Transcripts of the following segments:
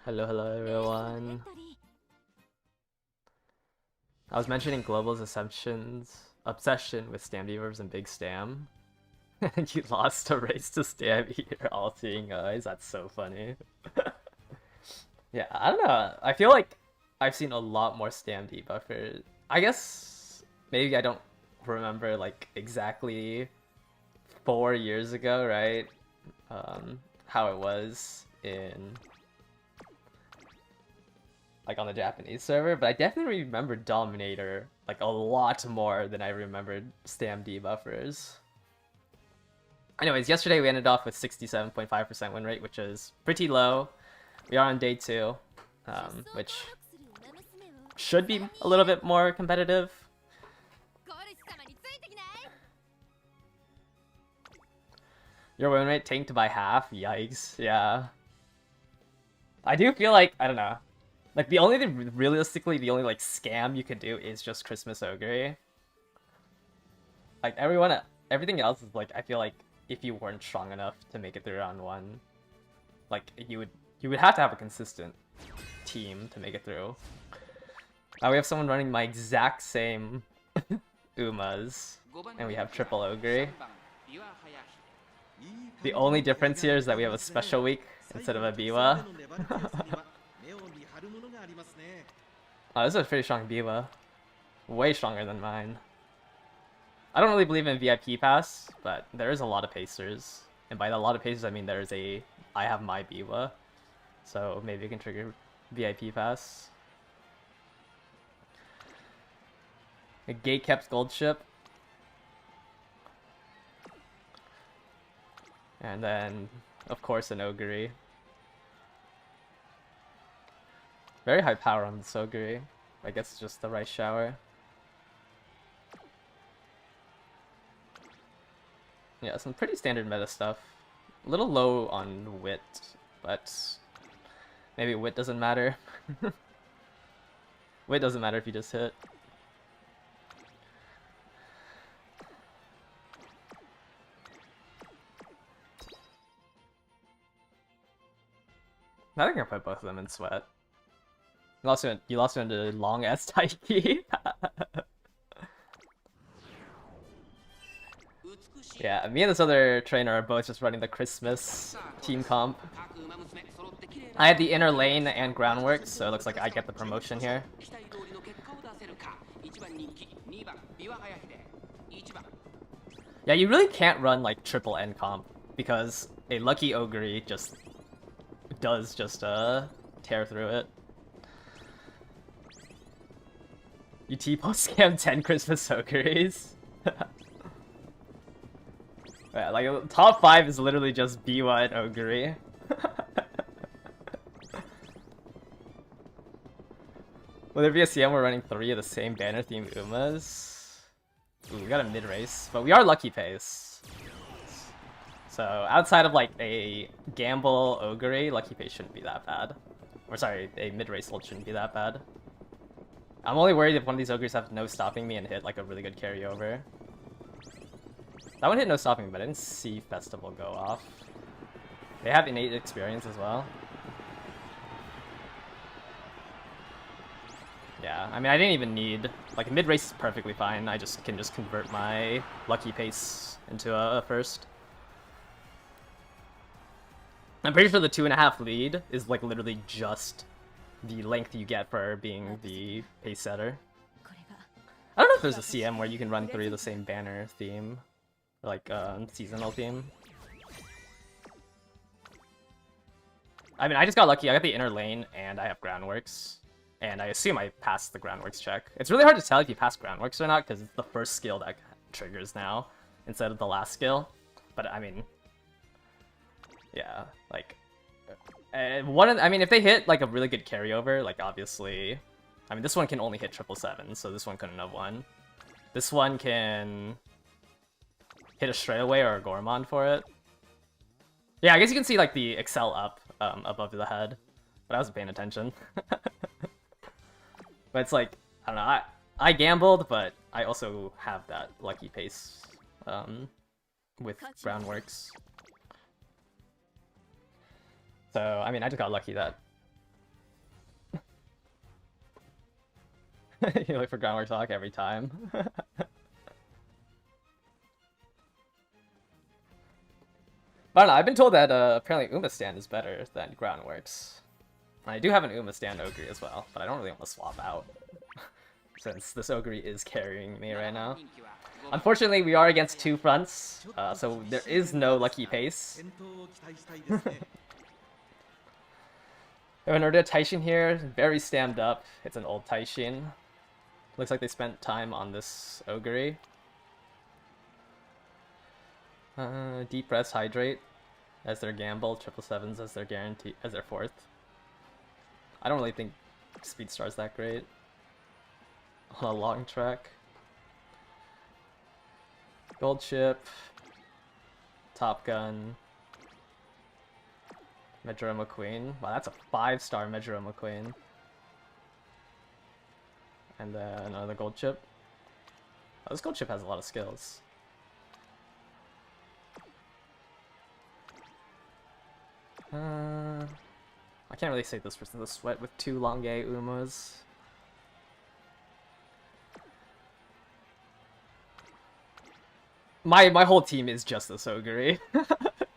Hello, hello everyone. I was mentioning Global's obsession with Stam Deavers and Big Stam. And you lost a race to Stam Eater, all seeing eyes. That's so funny. Yeah, I don't know. I feel like I've seen a lot more Stam debuffers. I guess maybe I don't remember like exactly 4 years ago, right? How it was in like on the Japanese server, but I definitely remember Dominator like a lot more than I remembered Stam debuffers. Anyways, yesterday we ended off with 67.5% win rate, which is pretty low. We are on day 2, which should be a little bit more competitive. Your win rate tanked by half? Yikes, yeah. I do feel like, I don't know, like realistically, the only like scam you could do is just Christmas Ogre. Like everything else is like, I feel like if you weren't strong enough to make it through round 1, like you would have to have a consistent team to make it through. Now we have someone running my exact same Umas, and we have triple Ogre. The only difference here is that we have a special week instead of a Biwa. Oh, this is a pretty strong Biwa. Way stronger than mine. I don't really believe in VIP pass, but there is a lot of pacers. And by a lot of pacers, I mean I have my Biwa. So maybe you can trigger VIP pass. A gate kept gold ship. And then, of course, an Ogre. Very high power on this Ogre. I guess it's just the right shower. Yeah, some pretty standard meta stuff. A little low on wit, but maybe wit doesn't matter. Wit doesn't matter if you just hit. I think I put both of them in sweat. You lost into long ass Taiki. Yeah, me and this other trainer are both just running the Christmas team comp. I had the inner lane and groundwork, so it looks like I get the promotion here. Yeah, you really can't run like triple N comp because a lucky Ogre just does tear through it. You T-post scam 10 Christmas Ogres. Yeah, like top 5 is literally just Biwa and Ogre. Will there be a CM we're running 3 of the same banner theme Umas? Ooh, we got a mid race, but we are lucky pace. So outside of like a gamble Ogre, lucky pace shouldn't be that bad. Or sorry, a mid race ult shouldn't be that bad. I'm only worried if one of these Ogres have no stopping me and hit like a really good carryover. That one hit no stopping, but I didn't see Festival go off. They have innate experience as well. Yeah, I mean, I didn't even need... Like, mid-race is perfectly fine. I can just convert my lucky pace into a first. I'm pretty sure the 2.5 lead is, like, literally just the length you get for being the pace setter. I don't know if there's a CM where you can run 3 of the same banner theme. Like, seasonal theme. I mean, I just got lucky. I got the inner lane, and I have groundworks. And I assume I passed the groundworks check. It's really hard to tell if you pass groundworks or not, because it's the first skill that triggers now, instead of the last skill. But, I mean... Yeah, like... I mean, if they hit, like, a really good carryover, like, obviously... I mean, this one can only hit 777, so this one couldn't have won. This one can... hit a straightaway or a Gormon for it. Yeah, I guess you can see like the Excel up above the head, but I wasn't paying attention. But it's like, I don't know, I gambled, but I also have that lucky pace with groundworks. So, I mean, I just got lucky that You look for groundwork talk every time. But I don't know, I've been told that apparently Uma stand is better than groundworks. I do have an Uma stand Ogre as well, but I don't really want to swap out. Since this Ogre is carrying me right now. Unfortunately, we are against two fronts, so there is no lucky pace. We have an Urda Taishin here, very stammed up. It's an old Taishin. Looks like they spent time on this Ogre. Deep Press, Hydrate as their gamble, 777s as their guarantee, as their fourth. I don't really think Speed Star's that great on a long track. Gold Chip, Top Gun, Medro McQueen. Wow, that's a 5-star Medro McQueen. And then another Gold Chip. Oh, this Gold Chip has a lot of skills. I can't really say this versus the sweat with two Longue Umas. My whole team is just this Ogre.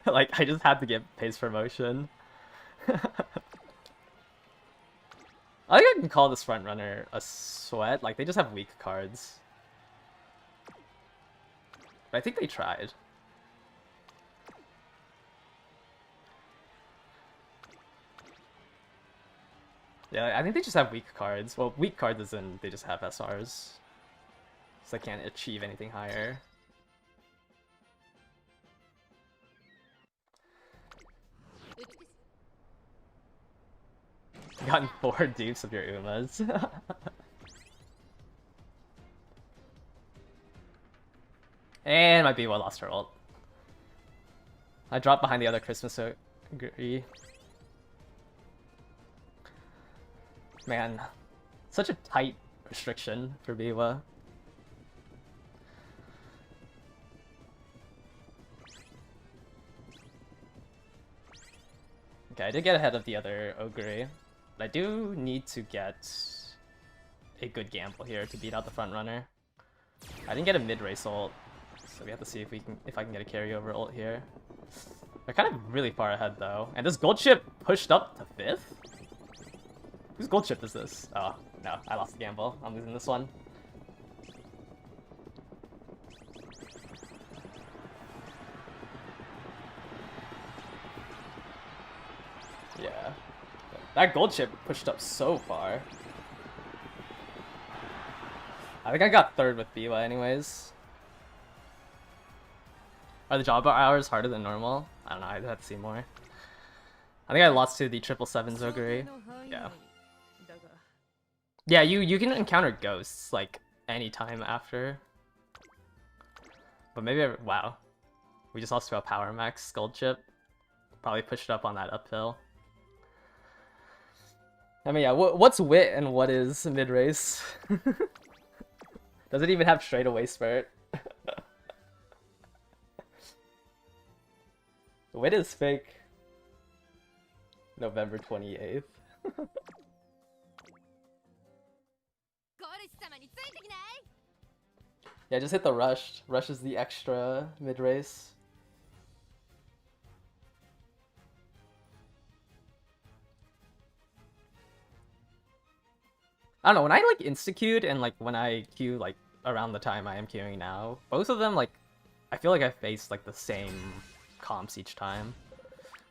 Like, I just had to get pace promotion. I think I can call this front runner a sweat. Like, they just have weak cards. But I think they tried. Yeah, I think they just have weak cards. Well, weak cards is in they just have SRs. So they can't achieve anything higher. Gotten 4 dupes of your Umas. And my B1 lost her ult. I dropped behind the other Christmas Ogre. Man, such a tight restriction for Biwa. Okay, I did get ahead of the other Ogre, but I do need to get a good gamble here to beat out the front runner. I didn't get a mid-race ult, so we have to see if I can get a carryover ult here. They're kind of really far ahead though, and this gold chip pushed up to 5th? Whose gold chip is this? Oh, no, I lost the gamble. I'm losing this one. Yeah. That gold chip pushed up so far. I think I got 3rd with Biwa anyways. Are the job hours harder than normal? I don't know, I'd have to see more. I think I lost to the 777 Ogre. Yeah. Yeah, you can encounter ghosts, like, anytime after. But maybe wow. We just lost to a Power Max Gold Chip. Probably pushed up on that uphill. I mean, yeah, what's wit and what is mid-race? Does it even have straightaway spurt? Wit is fake. November 28th. Yeah, just hit the rush. Rush is the extra mid-race. I don't know, when I like insta-queued and like when I queue like around the time I am queuing now, both of them like, I feel like I faced like the same comps each time.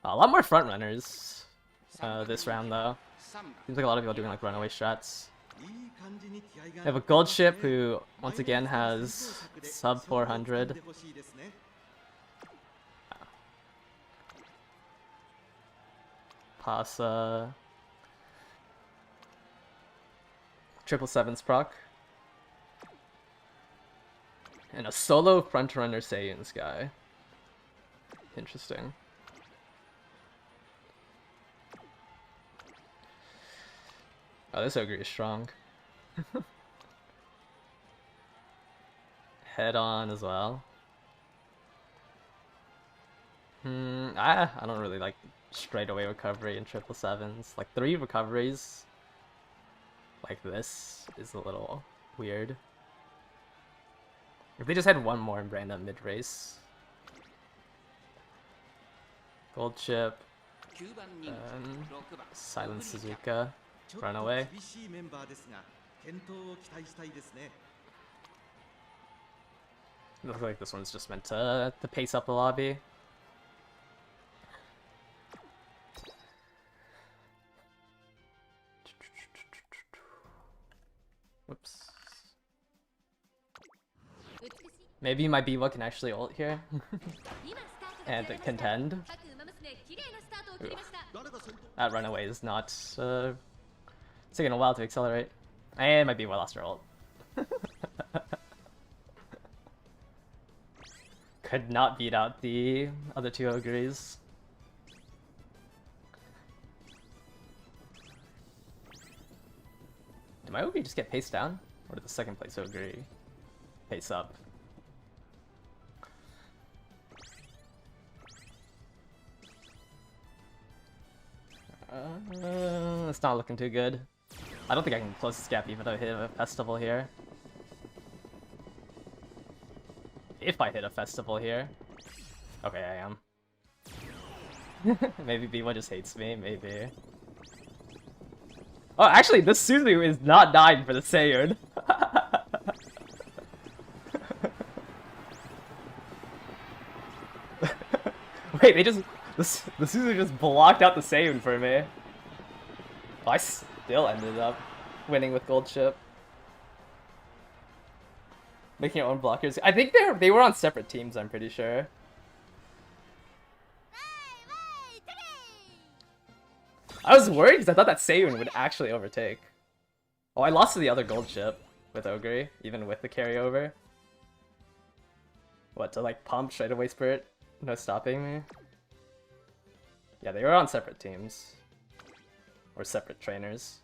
A lot more front runners this round though. Seems like a lot of people are doing like runaway strats. We have a gold ship who once again has sub 400. Pasa. 777's proc. And a solo front runner Saiyans guy. Interesting. Oh, this ogre is strong. Head on as well. I don't really like straightaway recovery in 777s. Like 3 recoveries. like this is a little weird. If they just had one more random mid-race. Gold chip. And Silent Suzuka. Run away. Looks like this one's just meant to pace up the lobby. Whoops. Maybe my Biwa can actually ult here and contend. Ooh. That runaway is not taking a while to accelerate. And my Biwa lost her ult. Could not beat out the other two ogres. Did my ogre just get paced down? Or did the second place ogre pace up? It's not looking too good. I don't think I can close this gap even though I hit a festival here. If I hit a festival here. Okay, I am. Maybe B1 just hates me, maybe. Oh, actually, this Suzu is not dying for the Seiyun. Wait, they just... The Suzu just blocked out the Seiyun for me. Oh, I still ended up winning with gold chip. Making your own blockers. I think they were on separate teams, I'm pretty sure. I was worried because I thought that Seiyun would actually overtake. Oh, I lost to the other gold chip with Ogre, even with the carryover. What, to like pump straight away Spirit? No stopping me? Yeah, they were on separate teams. Or separate trainers.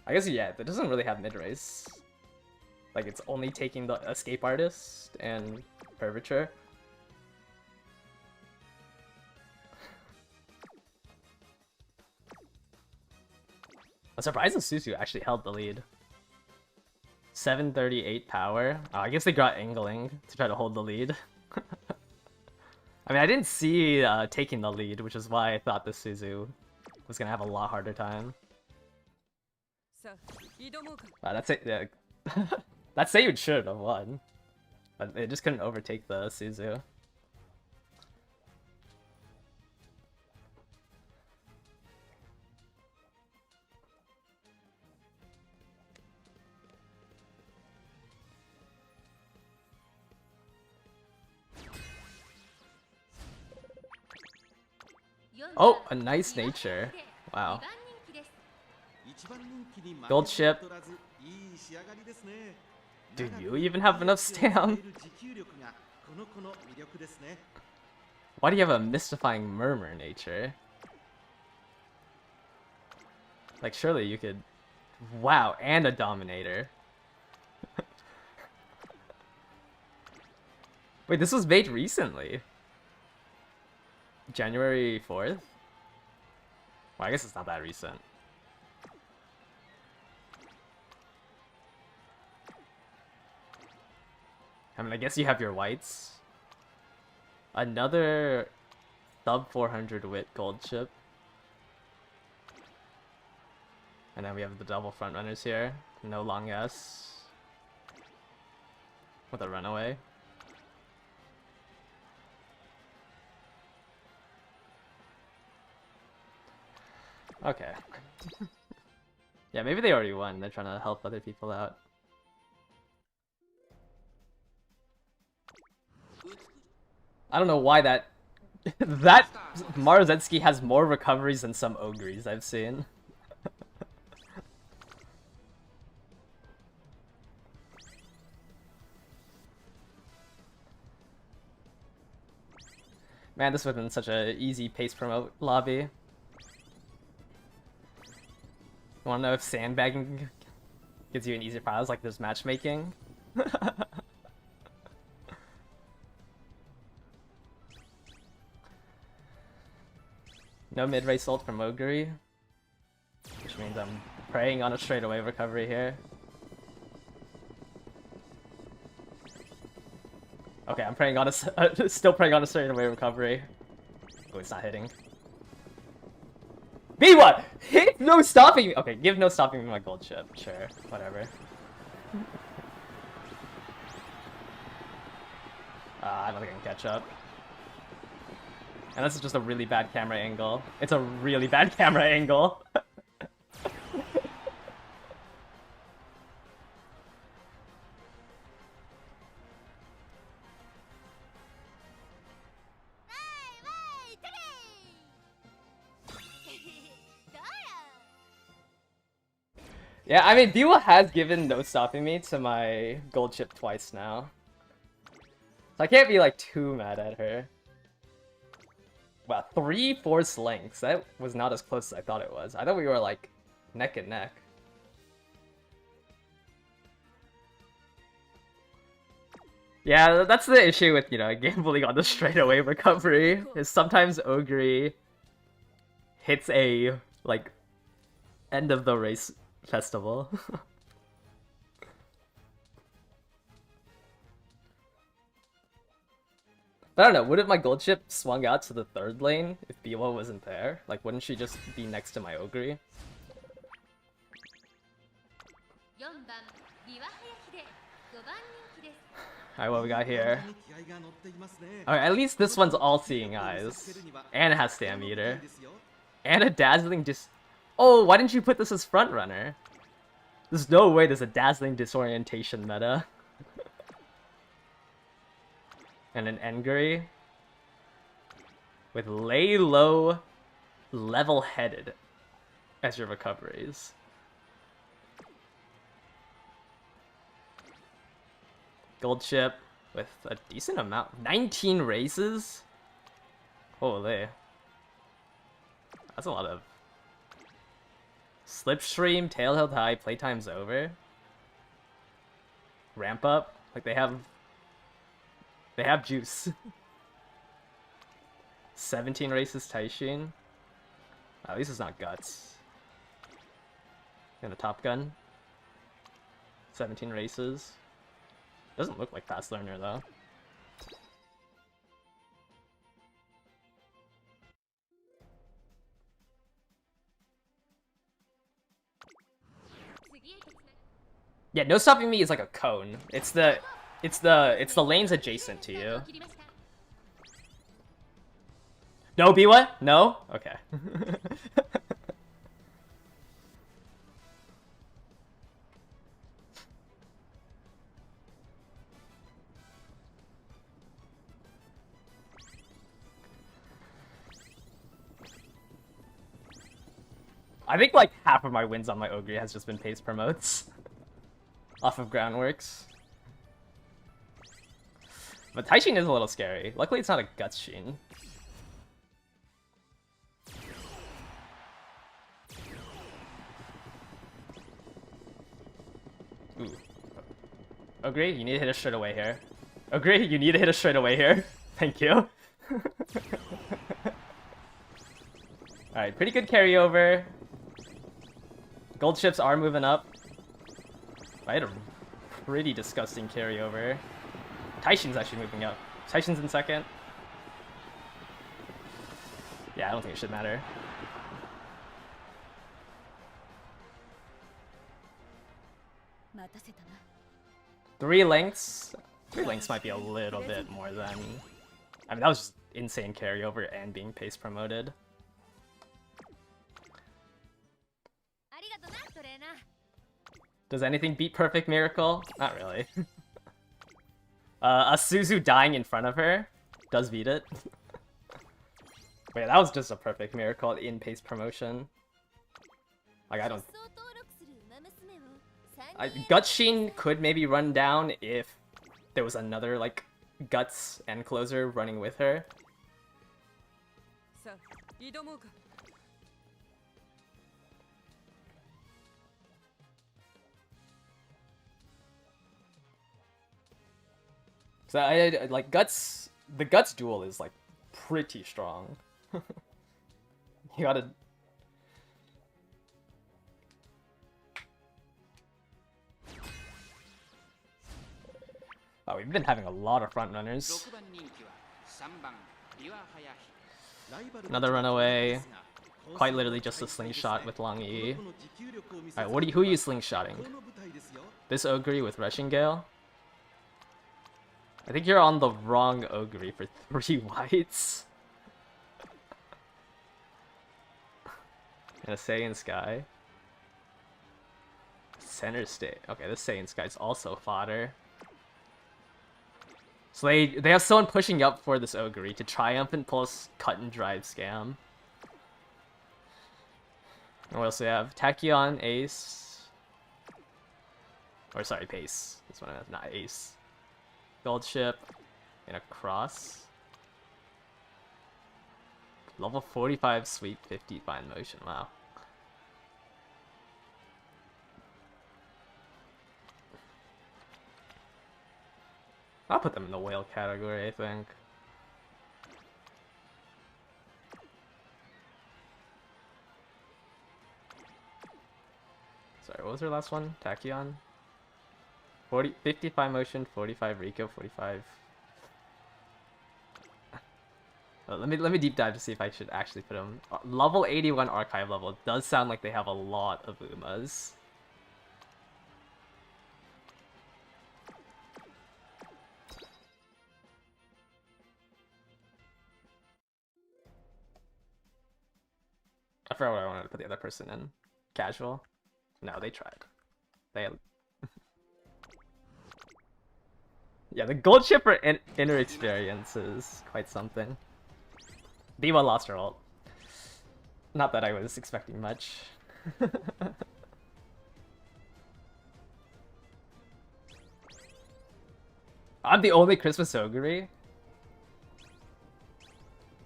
I guess, yeah, it doesn't really have mid-race. Like, it's only taking the Escape Artist and Curvature. I'm surprised the Suzu actually held the lead. 738 power. Oh, I guess they got angling to try to hold the lead. I mean, I didn't see taking the lead, which is why I thought the Suzu was gonna have a lot harder time. Wow, that's it. Yeah. That Seiyun should have won, but they just couldn't overtake the Suzu. Oh, a nice nature. Wow. Gold ship. Do you even have enough stam? Why do you have a mystifying murmur nature? Like, surely you could... Wow, and a dominator. Wait, this was made recently. January 4th? Well, I guess it's not that recent. I mean, I guess you have your whites. Another sub 400 wit gold chip. And then we have the double front runners here. No long S. With a runaway. Okay. Yeah, maybe they already won. They're trying to help other people out. I don't know why that... that Maruzetsky has more recoveries than some ogres I've seen. Man, this would have been such an easy pace promote lobby. You wanna know if sandbagging gives you an easier prize like there's matchmaking? No mid-race ult from Ogre. means I'm praying on a straightaway recovery here. Okay, I'm praying on a still praying on a straightaway recovery. Oh, it's not hitting. B1! Hit no stopping me! Okay, give no stopping me my gold chip. Sure, whatever. I don't think I can catch up. And this is just a really bad camera angle. It's a really bad camera angle. Yeah, I mean, Biwa has given no stopping me to my gold chip twice now. So I can't be like too mad at her. Wow, 3 force lengths. That was not as close as I thought it was. I thought we were like neck and neck. Yeah, that's the issue with, you know, gambling on the straightaway recovery, is sometimes Ogre hits a, like, end of the race festival. But I don't know, would have my gold chip swung out to the third lane if Biwa wasn't there? Like, wouldn't she just be next to my Ogre? Alright, what we got here? Alright, at least this one's all-seeing eyes. And it has Stam Meter. And a dazzling Oh, why didn't you put this as front runner? There's no way there's a dazzling disorientation meta. And an Engary. With lay low, level-headed as your recoveries. Gold chip with a decent amount. 19 races? Holy. That's a lot of... Slipstream, tail held high, playtime's over. Ramp up. Like, they have juice. 17 races Taishin. At least it's not Guts. And a Top Gun. 17 races. Doesn't look like Fast Learner though. Yeah, no stopping me is like a cone. It's the lanes adjacent to you. No, Biwa? No? Okay. I think like half of my wins on my Ogre has just been pace promotes. Off of groundworks. But Taishin is a little scary. Luckily it's not a Guts Sheen. Ooh. Ogre, you need to hit a straight away here. Ogre, you need to hit a straight away here. Thank you. Alright, pretty good carryover. Gold chips are moving up. I had a pretty disgusting carryover. Taishin's actually moving up. Taishin's in second. Yeah, I don't think it should matter. Three lengths might be a little bit more than... I mean, that was just insane carryover and being pace promoted. Does anything beat Perfect Miracle? Not really. A Suzu dying in front of her does beat it. Wait, that was just a Perfect Miracle in pace promotion. Like, I don't... Guts Sheen could maybe run down if there was another, like, Guts and Closer running with her. So I like Guts. The Guts duel is like pretty strong. You gotta. Oh, we've been having a lot of front runners. Another runaway. Quite literally just a slingshot with long E. Alright, who are you slingshotting? This Ogre with Rushing Gale? I think you're on the wrong Ogre for 3 whites. And a Saiyan Sky. Center state. Okay, this Saiyan Sky is also fodder. So they have someone pushing up for this Ogre to triumphant pulse cut and drive scam. And what else do we have? Tachyon, Ace. Or sorry, Pace. This one is not Ace. Gold Ship. And a Cross. Level 45 Sweep 50 Fine Motion. Wow. I'll put them in the whale category, I think. Sorry, what was her last one? Tachyon? 55 motion, 45 Rico, 45. Let me deep dive to see if I should actually put them. Level 81 archive level does sound like they have a lot of Umas. I forgot what I wanted to put the other person in. Casual? No, they tried. They yeah, the gold ship for inner experience is quite something. B1 lost her ult. Not that I was expecting much. I'm the only Christmas Ogre?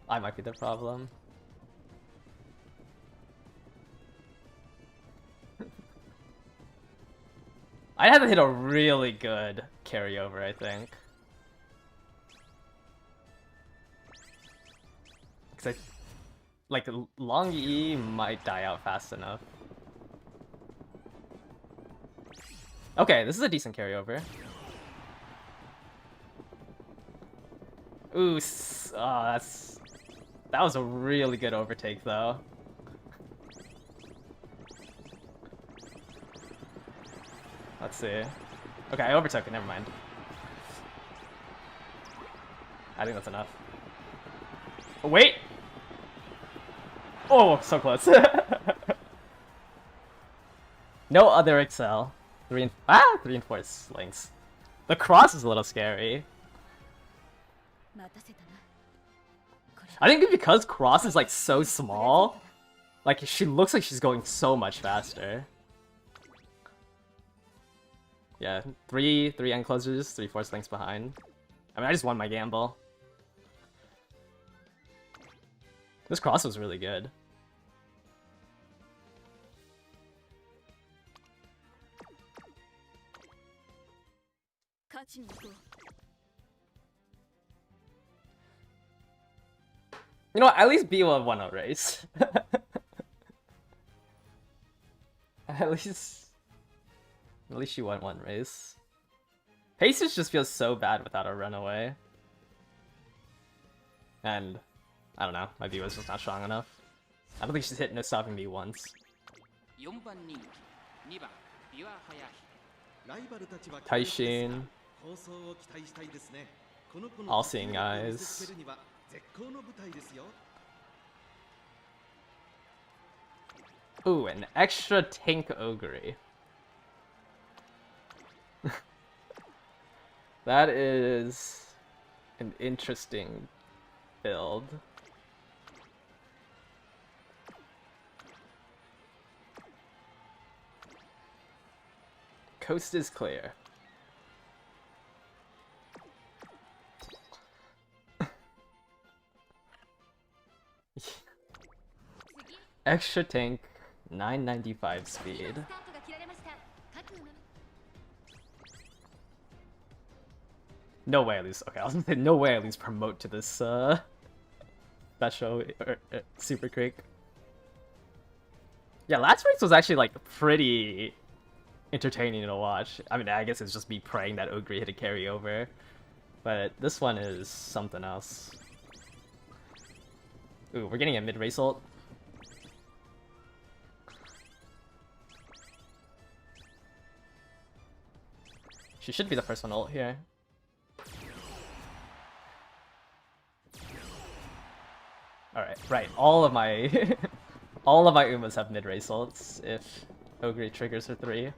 I might be the problem. I'd have to hit a really good carryover, I think. Because like, long E might die out fast enough. Okay, this is a decent carryover. Ooh, that was a really good overtake, though. Let's see. Okay, I overtook it, never mind. I think that's enough. Oh, wait! Oh, so close. No other Excel. 3 and 4 links. The cross is a little scary. I think because cross is like so small, like she looks like she's going so much faster. Yeah, 3 end closers, 3 force links behind. I mean, I just won my gamble. This cross was really good. You know what, at least B1 won a race. At least she won one race. Pacers just feels so bad without a runaway. And I don't know, my B was just not strong enough. I don't think she's hit no stopping me once. Taishin. All seeing eyes. Ooh, an extra tank ogre. That is an interesting build. Coast is clear. Extra tank, 995 speed. No way I lose. Okay, I was gonna say no way I lose promote to this special super quick. Yeah, last race was actually like pretty entertaining to watch. I mean, I guess it's just me praying that Ogre hit a carry over. But this one is something else. Ooh, we're getting a mid-race ult. She should be the first one ult here. Alright, right. All of my all of my Umas have mid-race ults if Ogre triggers her 3.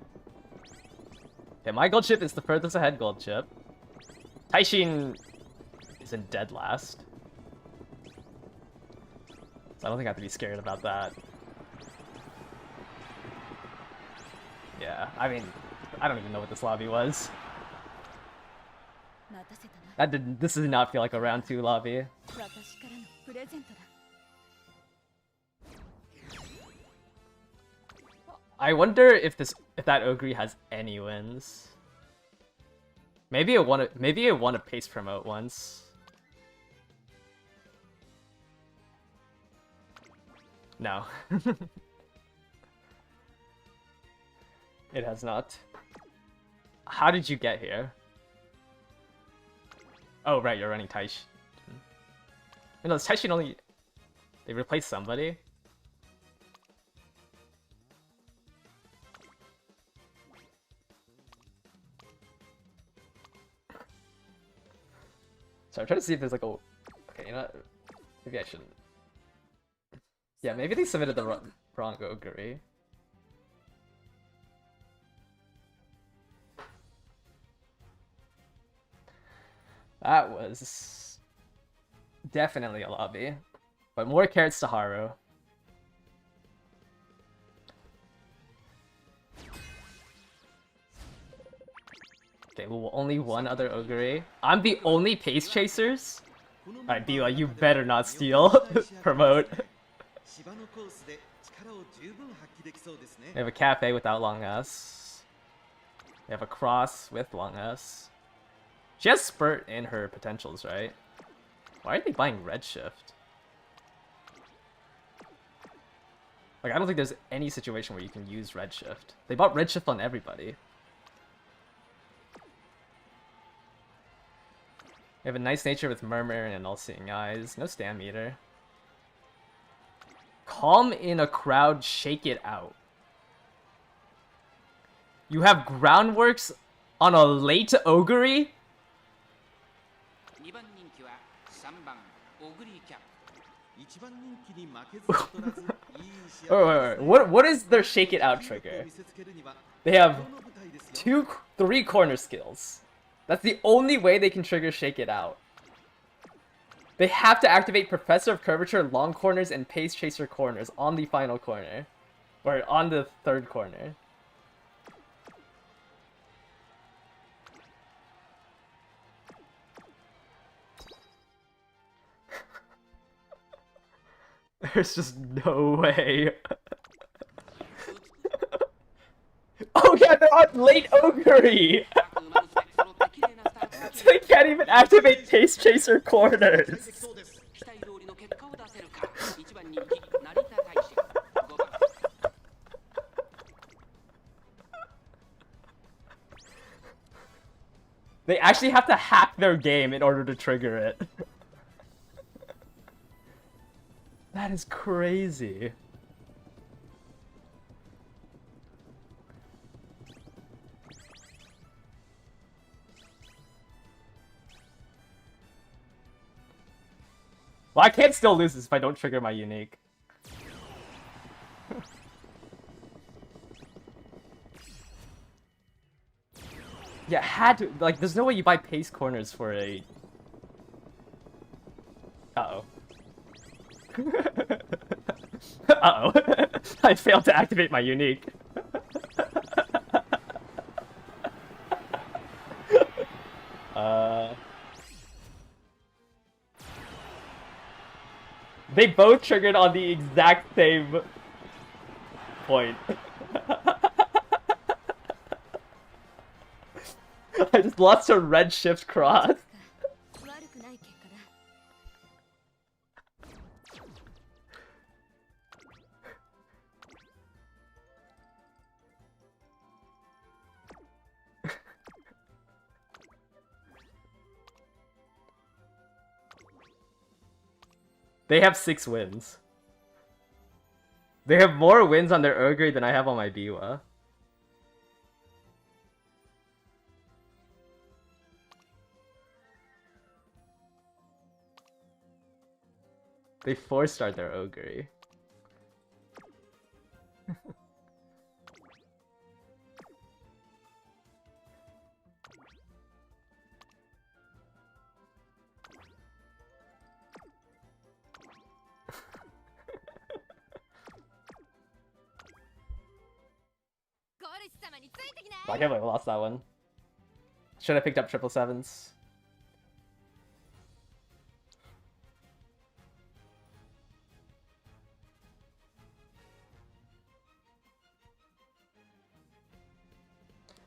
Okay, my gold chip is the furthest ahead gold chip. Taishin is in dead last. So I don't think I have to be scared about that. Yeah, I mean, I don't even know what this lobby was. This did not feel like a round 2 lobby. I wonder if that Ogre has any wins. Maybe it won a pace promote once. No. It has not. How did you get here? Oh right, you're running Taishin. No, it's Taishin only... They replaced somebody? So I'm trying to see if there's like a... Okay, you know what? Maybe I shouldn't. Yeah, maybe they submitted the wrong Ogre. That was definitely a lobby. But more carrots to Haru. Okay, well, only one other Ogre. I'm the only pace chasers? Alright, Bila, you better not steal. Promote. We have a cafe without long S. We have a cross with long S. She has spurt in her potentials, right? Why are they buying Redshift? Like, I don't think there's any situation where you can use Redshift. They bought Redshift on everybody. We have a nice nature with Murmur and All-Seeing Eyes. No Stand Meter. Calm in a crowd, shake it out. You have Groundworks on a late Ogre? Wait. What is their shake it out trigger? They have 3 corner skills. That's the only way they can trigger shake it out. They have to activate Professor of Curvature, long corners, and Pace Chaser corners on the final corner. Or on the 3rd corner. There's just no way. Oh yeah, they're on late Ogre! So they can't even activate Pace Chaser corners! They actually have to hack their game in order to trigger it. That is crazy. Well, I can't still lose this if I don't trigger my unique. Yeah, had to, like, there's no way you buy pace corners for a... Uh-oh. Uh-oh. I failed to activate my unique. They both triggered on the exact same point. I just lost a red shift cross. They have 6 wins. They have more wins on their Ogre than I have on my Biwa. They 4-starred their Ogre. I can't believe I lost that one. Should have picked up 777s.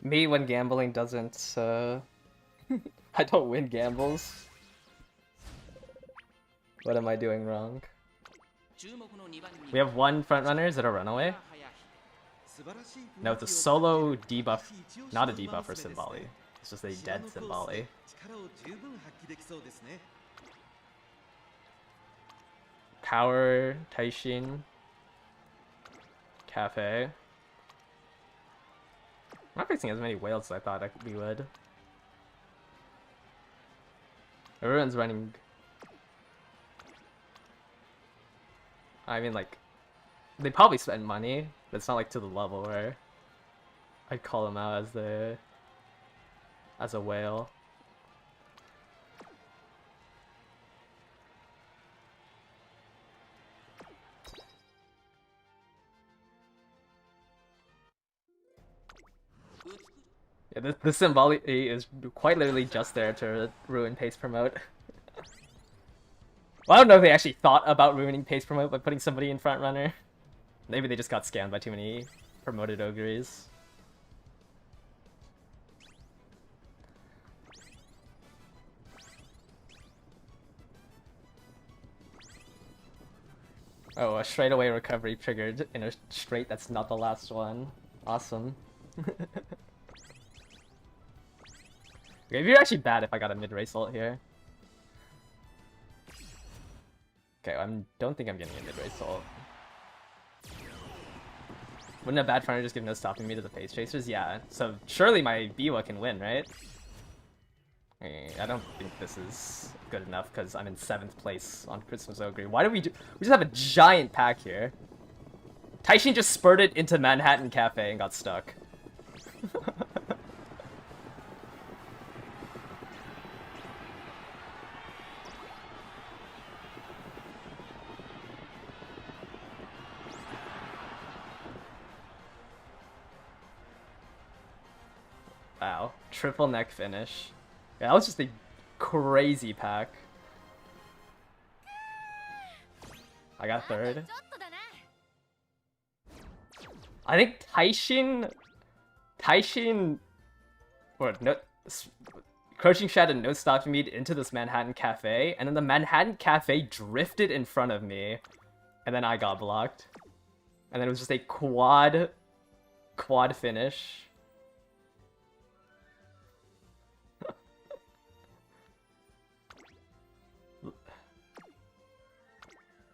Me when gambling doesn't, I don't win gambles. What am I doing wrong? We have 1 frontrunner. Is it a runaway? No, it's a solo debuff, not a debuff for Symboli. It's just a dead Symboli. Power, Taishin, Cafe. I'm not facing as many whales as I thought we would. Everyone's running. I mean, like, they probably spend money, but it's not like to the level where I'd call them out as a whale. Yeah, this Symboli is quite literally just there to ruin pace promote. Well, I don't know if they actually thought about ruining pace promote by putting somebody in front runner. Maybe they just got scammed by too many promoted ogres. Oh, a straightaway recovery triggered in a straight that's not the last one. Awesome. Okay, it'd be actually bad if I got a mid-race ult here. Okay, I don't think I'm getting a mid-race ult. Wouldn't a bad fronter just give no stopping me to the pace chasers? Yeah, so surely my Biwa can win, right? I don't think this is good enough because I'm in 7th place on Christmas Ogre. Why do we do? We just have a giant pack here. Taishin just spurted into Manhattan Cafe and got stuck. Wow, triple neck finish. Yeah, that was just a crazy pack. I got 3rd. I think Taishin, or no, Crouching Shadow no stopping me into this Manhattan Cafe, and then the Manhattan Cafe drifted in front of me, and then I got blocked, and then it was just a quad finish.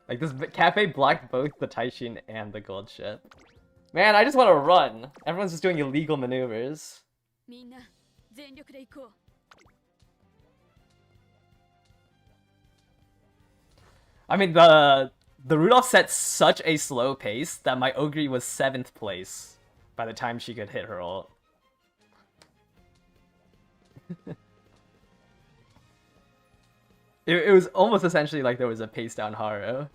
Like, this cafe blocked both the Taishin and the gold ship. Man, I just want to run. Everyone's just doing illegal maneuvers. I mean, the Rudolph set such a slow pace that my Ogre was 7th place by the time she could hit her ult. It was almost essentially like there was a pace down Haru.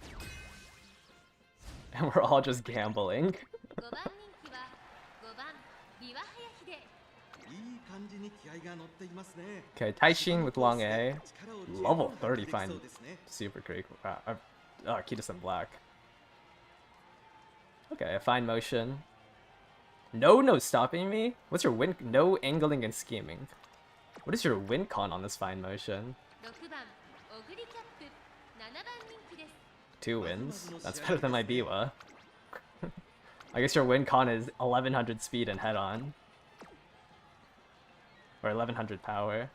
And we're all just gambling. Okay, Taishin with long A. Level 30 fine. Super quick. Oh, Kita's in black. Okay, a fine motion. No stopping me? What's your win? No angling and scheming. What is your win con on this fine motion? 2 wins? That's better than my Biwa. I guess your win con is 1100 speed and head on. Or 1100 power.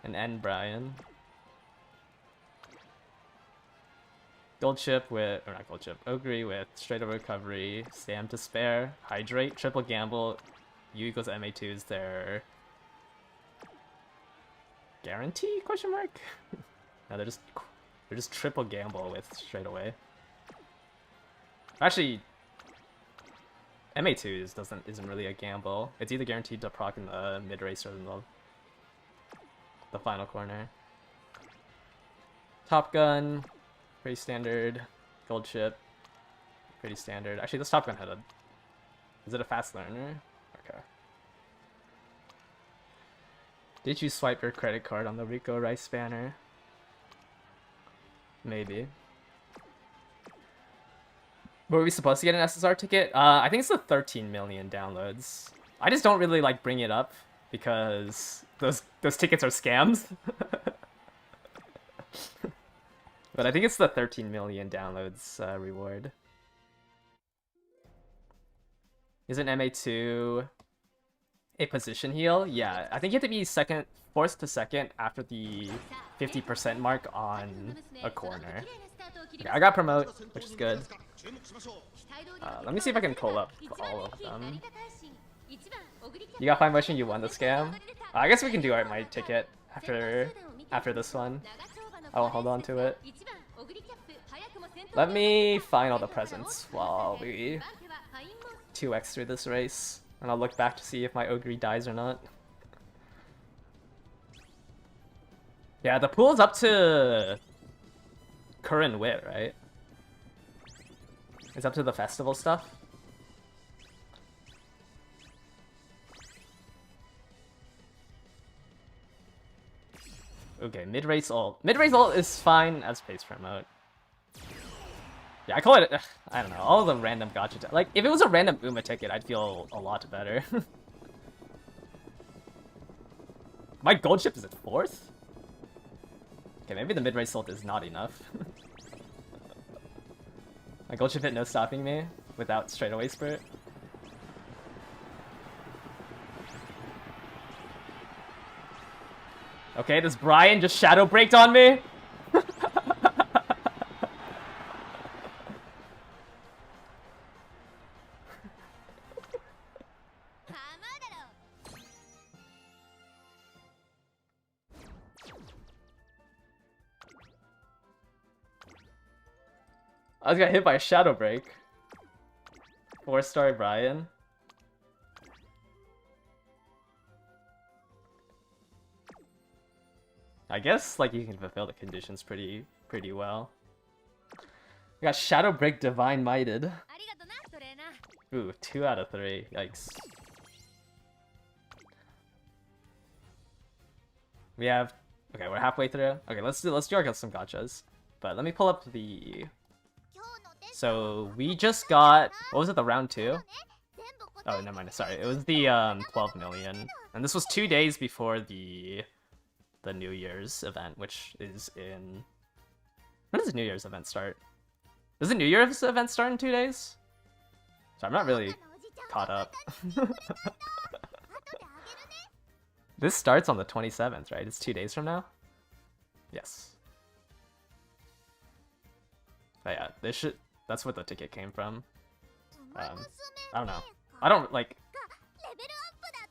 And end Brian. Gold chip with, or not gold chip, Ogre with straight over recovery, Sam to spare, hydrate, triple gamble, U equals MA2 is their guarantee, question mark? No, they're just triple gamble with straight away. Actually, MA2 isn't really a gamble. It's either guaranteed to proc in the mid race or in the final corner. Top Gun, pretty standard. Gold chip, pretty standard. Actually, this Top Gun had a... Is it a fast learner? Okay. Did you swipe your credit card on the Rico Rice banner? Maybe. Were we supposed to get an SSR ticket? I think it's the 13 million downloads. I just don't really like bring it up because those tickets are scams. But I think it's the 13 million downloads reward. Isn't MA2 a position heal? Yeah, I think you have to be forced to second after the 50% mark on a corner. Okay, I got promote, which is good. Let me see if I can pull up all of them. You got 5 motion, you won the scam. I guess we can do my ticket after this one. I won't hold on to it. Let me find all the presents while we 2x through this race. And I'll look back to see if my Ogre dies or not. Yeah, the pool's up to current wit, right? It's up to the festival stuff. Okay, mid-race ult. Mid-race ult is fine as pace promote. Yeah, I call it... I don't know, all of the random gacha... Like, if it was a random Uma ticket, I'd feel a lot better. My gold chip is at 4th? Okay, maybe the mid-race ult is not enough. My gold chip hit no stopping me without straightaway spirit. Okay, does Brian just shadow braked on me? I just got hit by a shadow break. 4-star Brian. I guess like you can fulfill the conditions pretty well. We got Shadow Break Divine Mighted. Ooh, 2 out of 3. Yikes. We have... Okay, we're halfway through. Okay, let's do some gachas. But let me pull up the... So we just got... What was it, the round 2? Oh, never mind, sorry. It was the 12 million. And this was 2 days before the New Year's event, which is in... When does the New Year's event start? Does the New Year's event start in 2 days? So I'm not really caught up. This starts on the 27th, right? It's 2 days from now? Yes. But yeah, this should... That's what the ticket came from. I don't know. I don't, like...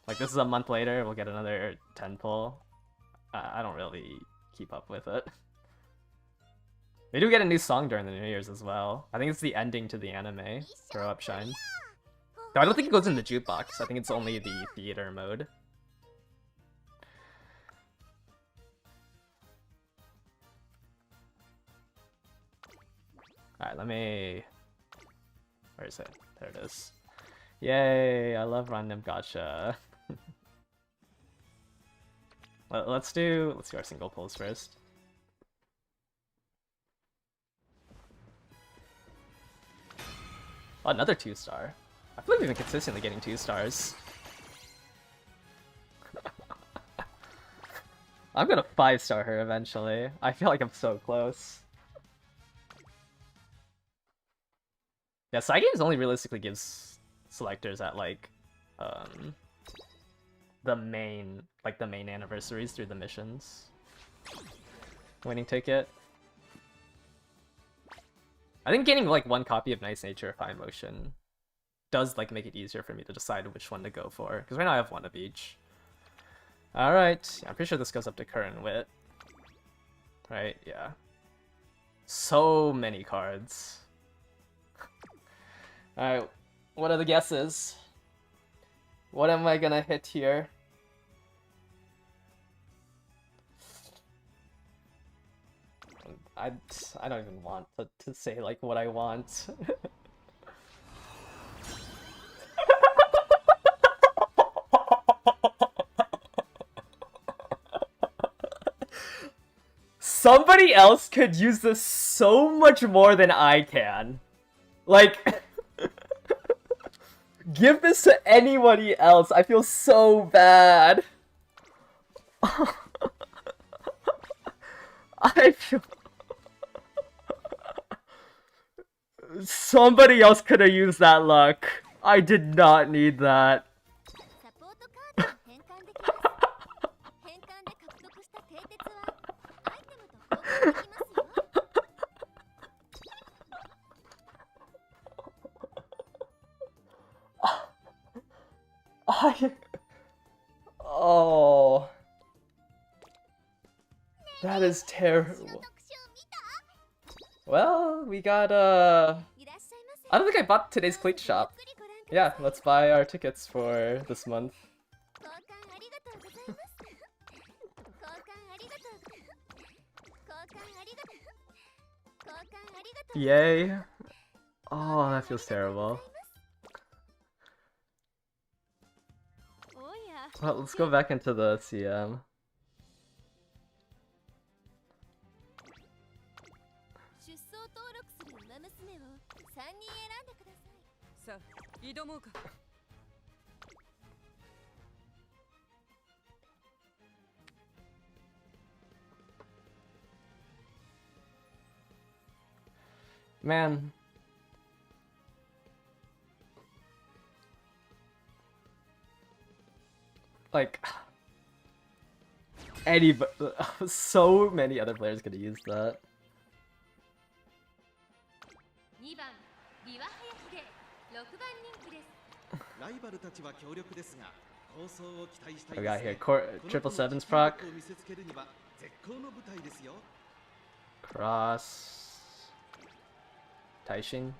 Like, this is a month later, we'll get another 10 pull. I don't really keep up with it. They do get a new song during the New Year's as well. I think it's the ending to the anime, Grow Up Shine. No, I don't think it goes in the jukebox. I think it's only the theater mode. Alright, let me... Where is it? There it is. Yay! I love random gacha. Let's do our single pulls first. Oh, another 2-star. I feel like we've been consistently getting 2 stars. I'm gonna 5-star her eventually. I feel like I'm so close. Yeah, side games only realistically gives selectors at like the main anniversaries through the missions. Winning ticket. I think getting like one copy of Nice Nature or Fine Motion does like make it easier for me to decide which one to go for. Because right now I have one of each. Alright, yeah, I'm pretty sure this goes up to current wit. Right, yeah. So many cards. Alright, what are the guesses? What am I gonna hit here? I don't even want to say like what I want. Somebody else could use this so much more than I can. Like, give this to anybody else. I feel so bad. I feel... Somebody else could have used that luck. I did not need that. Oh, that is terrible. Well, we got I don't think I bought today's cleat shop. Yeah, let's buy our tickets for this month. Yay. Oh, that feels terrible. Well, let's go back into the CM. Man. Like, anybody, so many other players could have used that. We got here triple sevens proc. Cross. Taishin.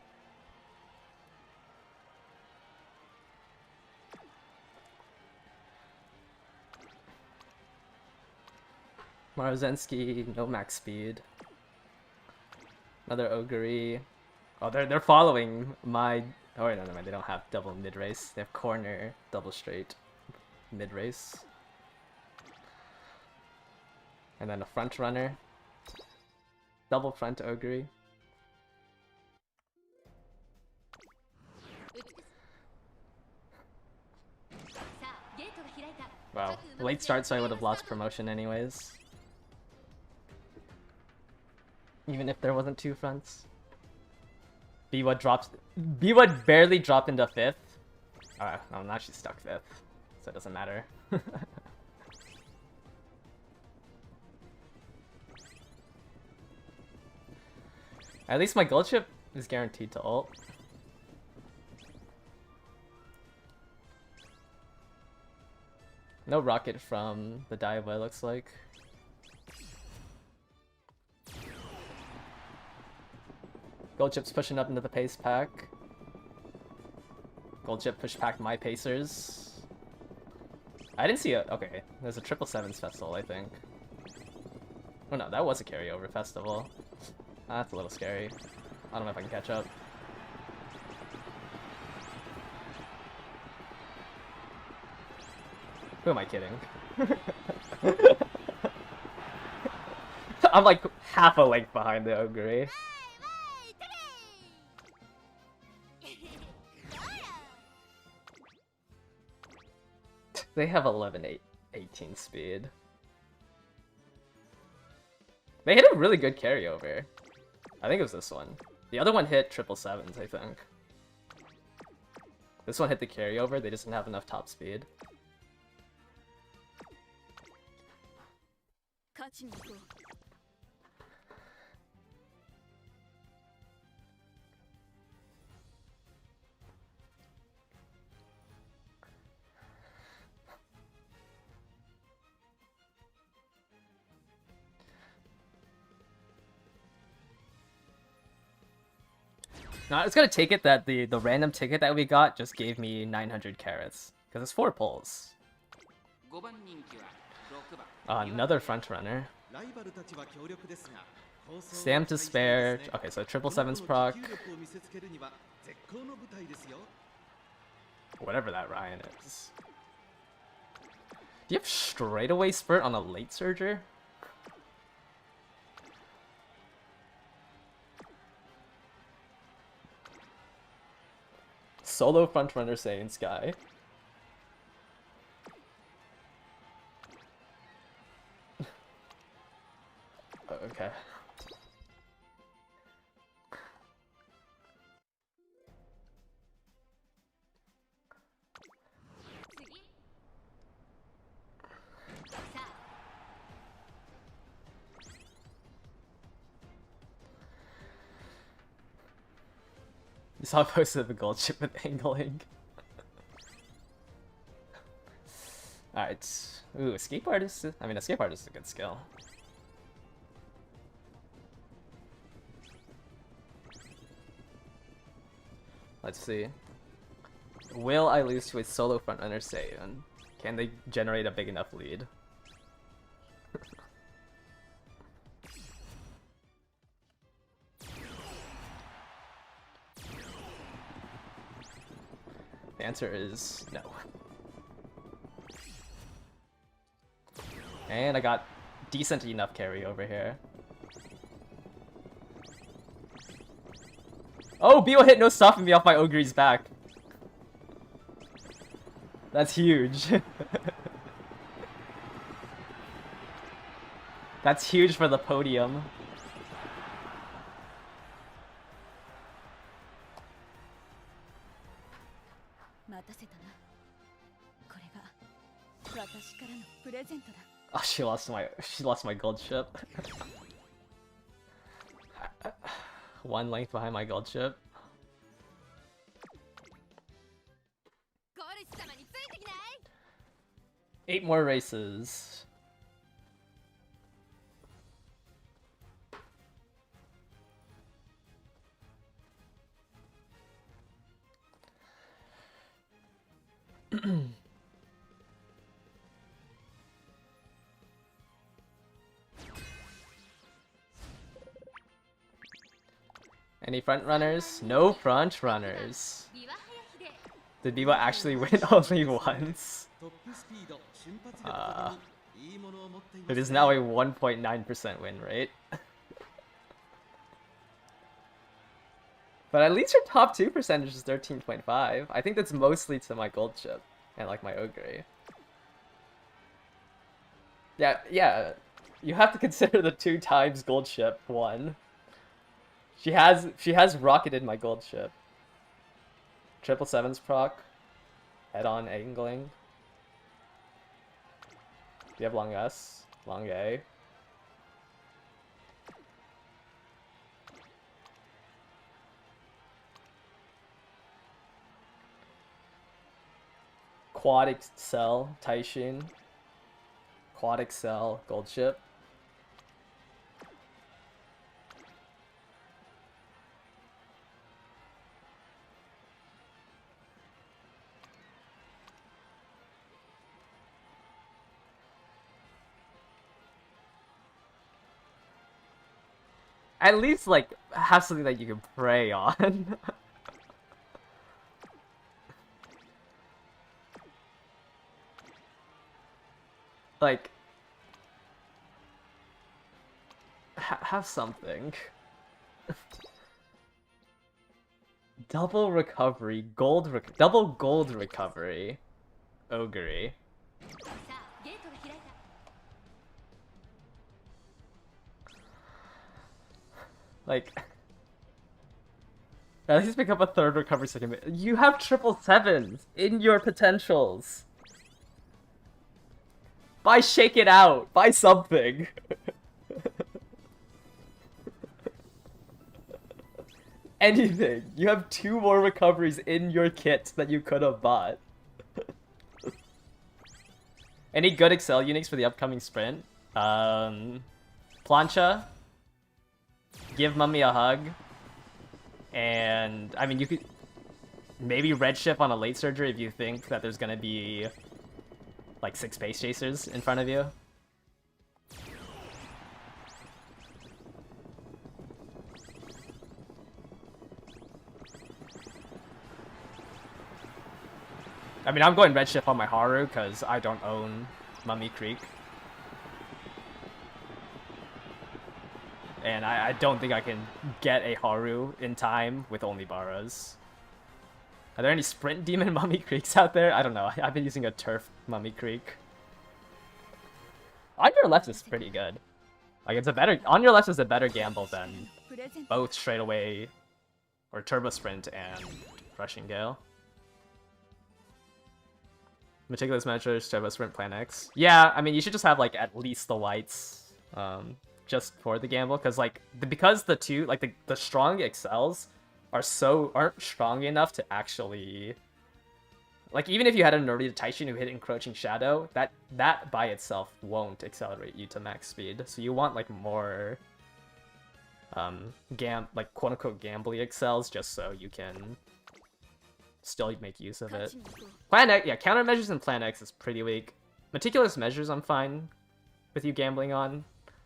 Marozensky, no max speed. Another Ogre. Oh, they're following my. Oh wait, no, never mind. They don't have double mid race. They have corner, double straight, mid race, and then a front runner. Double front Ogre. Wow, late start, so I would have lost promotion anyways. Even if there wasn't two fronts. Biwa barely dropped into 5th. No, now she's stuck 5th, so it doesn't matter. At least my gold chip is guaranteed to ult. No rocket from the Dive, it looks like. Gold chip's pushing up into the pace pack. Gold chip push packed my pacers. I didn't see it. Okay, there's a triple sevens festival, I think. Oh no, that was a carryover festival. That's a little scary. I don't know if I can catch up. Who am I kidding? I'm like half a length behind the Ogre. They have 11-18 speed. They hit a really good carryover. I think it was this one. The other one hit triple sevens, I think. This one hit the carryover, they just didn't have enough top speed. No, it's gonna take it that the random ticket that we got just gave me 900 carats because it's 4 pulls. Another front runner. Stam to spare. Okay, so 777's proc. Whatever that Ryan is. Do you have straightaway spurt on a late surger? Solo frontrunner Saiyan Sky. Okay. You saw a post of a gold chip with angling. Alright. Ooh, escape artist. I mean, escape artist is a good skill. Let's see. Will I lose to a solo frontrunner Saiyan? Can they generate a big enough lead? The answer is no. And I got decent enough carry over here. Oh, Biwa hit no stopping me off my Ogre's back. That's huge. That's huge for the podium. Oh, she lost my gold ship. One length behind my gold ship. Eight more races. Any front runners? No front runners. Did Biwa actually win only once? It is now a 1.9% win rate. But at least your top 2 percentage is 13.5. I think that's mostly to my gold chip and like my Ogre. Yeah. You have to consider the 2 times gold ship one. She has rocketed my gold ship. 777's proc. Head-on angling. Do you have long S? Long A? Quad Excel, Taishin. Quad Excel, gold ship. At least, like, have something that you can prey on. Like, have something. Double recovery, double gold recovery. Ogre. Like, at least pick up a 3rd recovery second. You have 777s in your potentials. Buy Shake It Out. Buy something. Anything. You have 2 more recoveries in your kit that you could have bought. Any good Excel uniques for the upcoming sprint? Plancha. Give Mummy a hug. And I mean, you could maybe redshift on a late surgery if you think that there's gonna be like 6 space chasers in front of you. I mean, I'm going redshift on my Haru because I don't own Mummy Creek. And I don't think I can get a Haru in time with only Baras. Are there any Sprint Demon Mummy Creeks out there? I don't know. I've been using a Turf Mummy Creek. On Your Left is pretty good. Like, it's a better... On Your Left is a better gamble than both Straightaway or Turbo Sprint and Rushing Gale. Meticulous measures, Turbo Sprint, Plan X. Yeah, I mean, you should just have, like, at least the whites just for the gamble. Because, like, because the two... Like, the strong excels aren't strong enough to actually... Like, even if you had a Norita Taishin who hit Encroaching Shadow, that by itself won't accelerate you to max speed. So you want, like, more... like, quote-unquote gambly excels just so you can still make use of it. Plan X, yeah, countermeasures and Plan X is pretty weak. Meticulous measures I'm fine with you gambling on.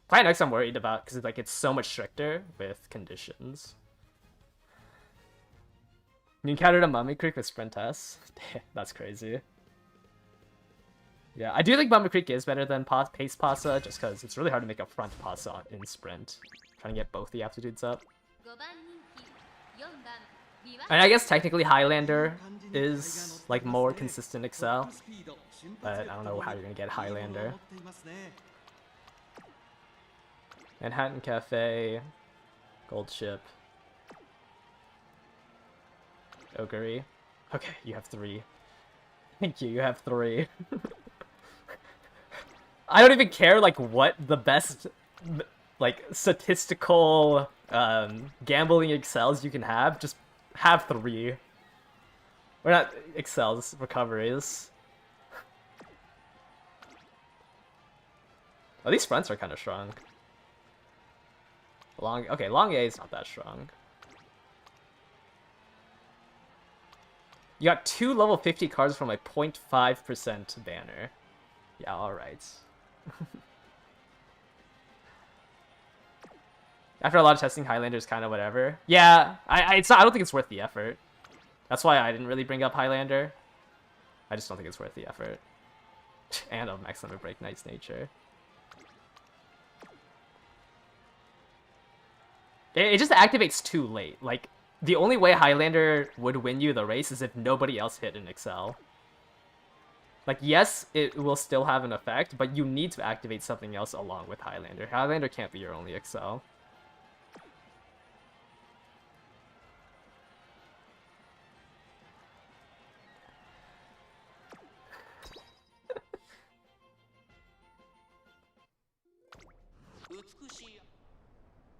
Plan X I'm worried about because like it's so much stricter with conditions. You encountered a Mummy Creek with Sprint S? That's crazy. Yeah, I do think Mummy Creek is better than Pace Pasa just because it's really hard to make a front Pasa in Sprint. Trying to get both the aptitudes up. And I guess technically Highlander is like more consistent excel, but I don't know how you're gonna get Highlander. Manhattan Cafe, Gold Ship, Ogre. Okay, you have 3. Thank you, you have 3. I don't even care like what the best like statistical gambling excels you can have, just have 3. Or not excels, recoveries. Oh, these fronts are kind of strong. Long A is not that strong. You got 2 level 50 cards from a 0.5% banner. Yeah, alright. After a lot of testing, Highlander's kind of whatever. Yeah, I don't think it's worth the effort. That's why I didn't really bring up Highlander. I just don't think it's worth the effort. And a max limit break Knight's Nature. It just activates too late. Like, the only way Highlander would win you the race is if nobody else hit an Excel. Like, yes, it will still have an effect, but you need to activate something else along with Highlander. Highlander can't be your only Excel.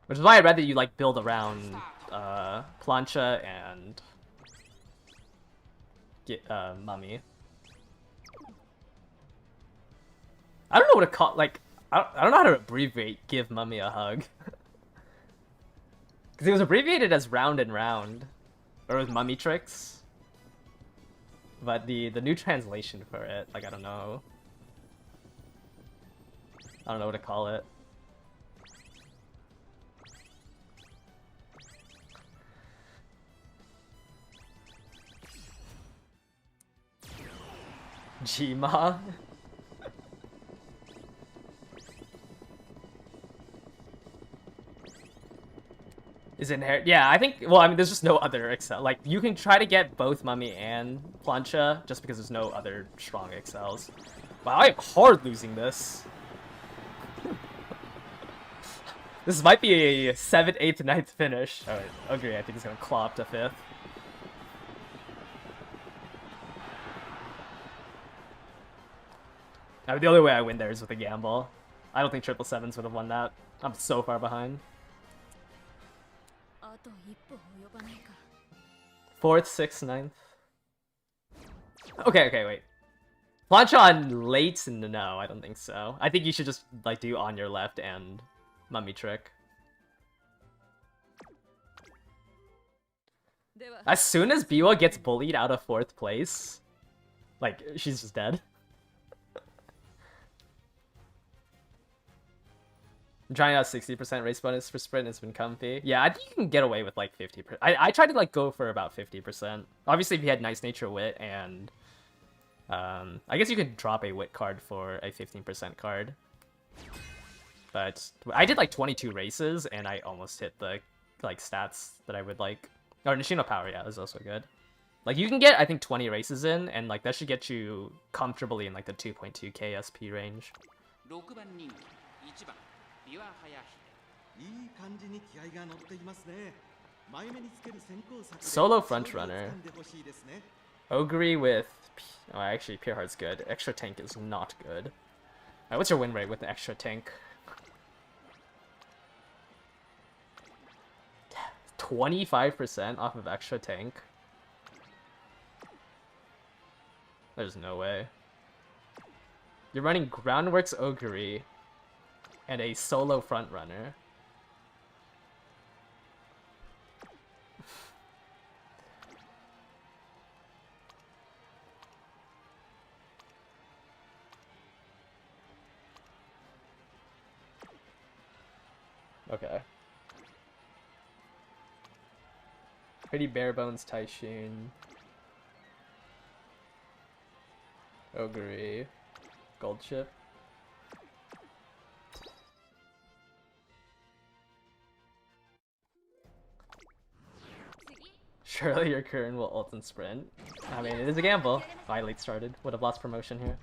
Which is why I'd rather you like build around Plancha and get Mummy. I don't know what to call, like, I don't know how to abbreviate Give Mummy a Hug. Because it was abbreviated as Round and Round, or with Mummy Tricks. But the new translation for it, like, I don't know what to call it. Jima? Is inherent? Yeah, I think. Well, I mean, there's just no other Excel. Like, you can try to get both Mummy and Plancha just because there's no other strong Excels. Wow, I am hard losing this. This might be a 7th, 8th, 9th finish. Alright, agree. I think he's gonna claw up to 5th. I mean, the only way I win there is with a gamble. I don't think 777s would have won that. I'm so far behind. 4th, 6th, 9th. Okay, wait. Plancha on late? No, I don't think so. I think you should just like do On Your Left and Mummy Trick. As soon as Biwa gets bullied out of 4th place, like, she's just dead. I'm trying out 60% race bonus for sprint. It's been comfy. Yeah, I think you can get away with like 50%. I tried to like go for about 50%. Obviously, if you had nice nature wit and I guess you could drop a wit card for a 15% card. But I did like 22 races and I almost hit the like stats that I would like. Oh, Nishino Power, yeah, is also good. Like you can get I think 20 races in and like that should get you comfortably in like the 2.2 KSP range. Solo front runner. Ogre with... Oh, actually, Pure Heart's good. Extra tank is not good. Alright, what's your win rate with the extra tank? 25% off of extra tank? There's no way. You're running Groundworks Ogre and a solo front runner. Okay. Pretty bare bones Taishun. Ogre. Gold chip. Surely your current will ult and sprint. I mean, it is a gamble. I late started. Would have lost promotion here.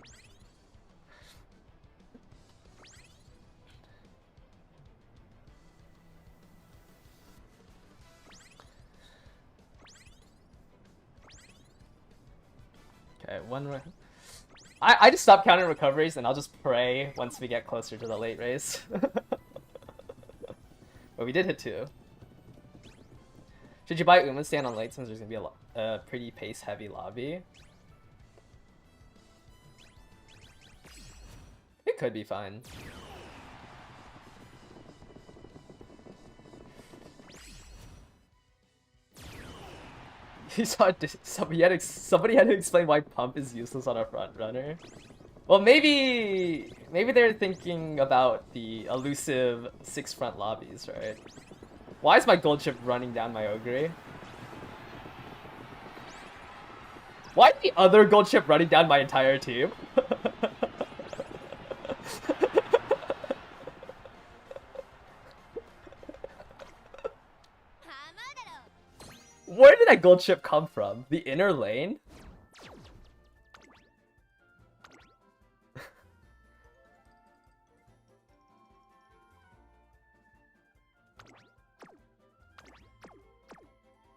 Okay, one. I just stopped counting recoveries and I'll just pray once we get closer to the late race. But we did hit 2. Should you buy Uma stand on late since there's gonna be a pretty pace heavy lobby? It could be fine. You saw somebody had to explain why pump is useless on a front runner. Well, maybe they're thinking about the elusive 6 front lobbies, right? Why is my gold chip running down my Ogre? Why is the other gold chip running down my entire team? Where did that gold chip come from? The inner lane?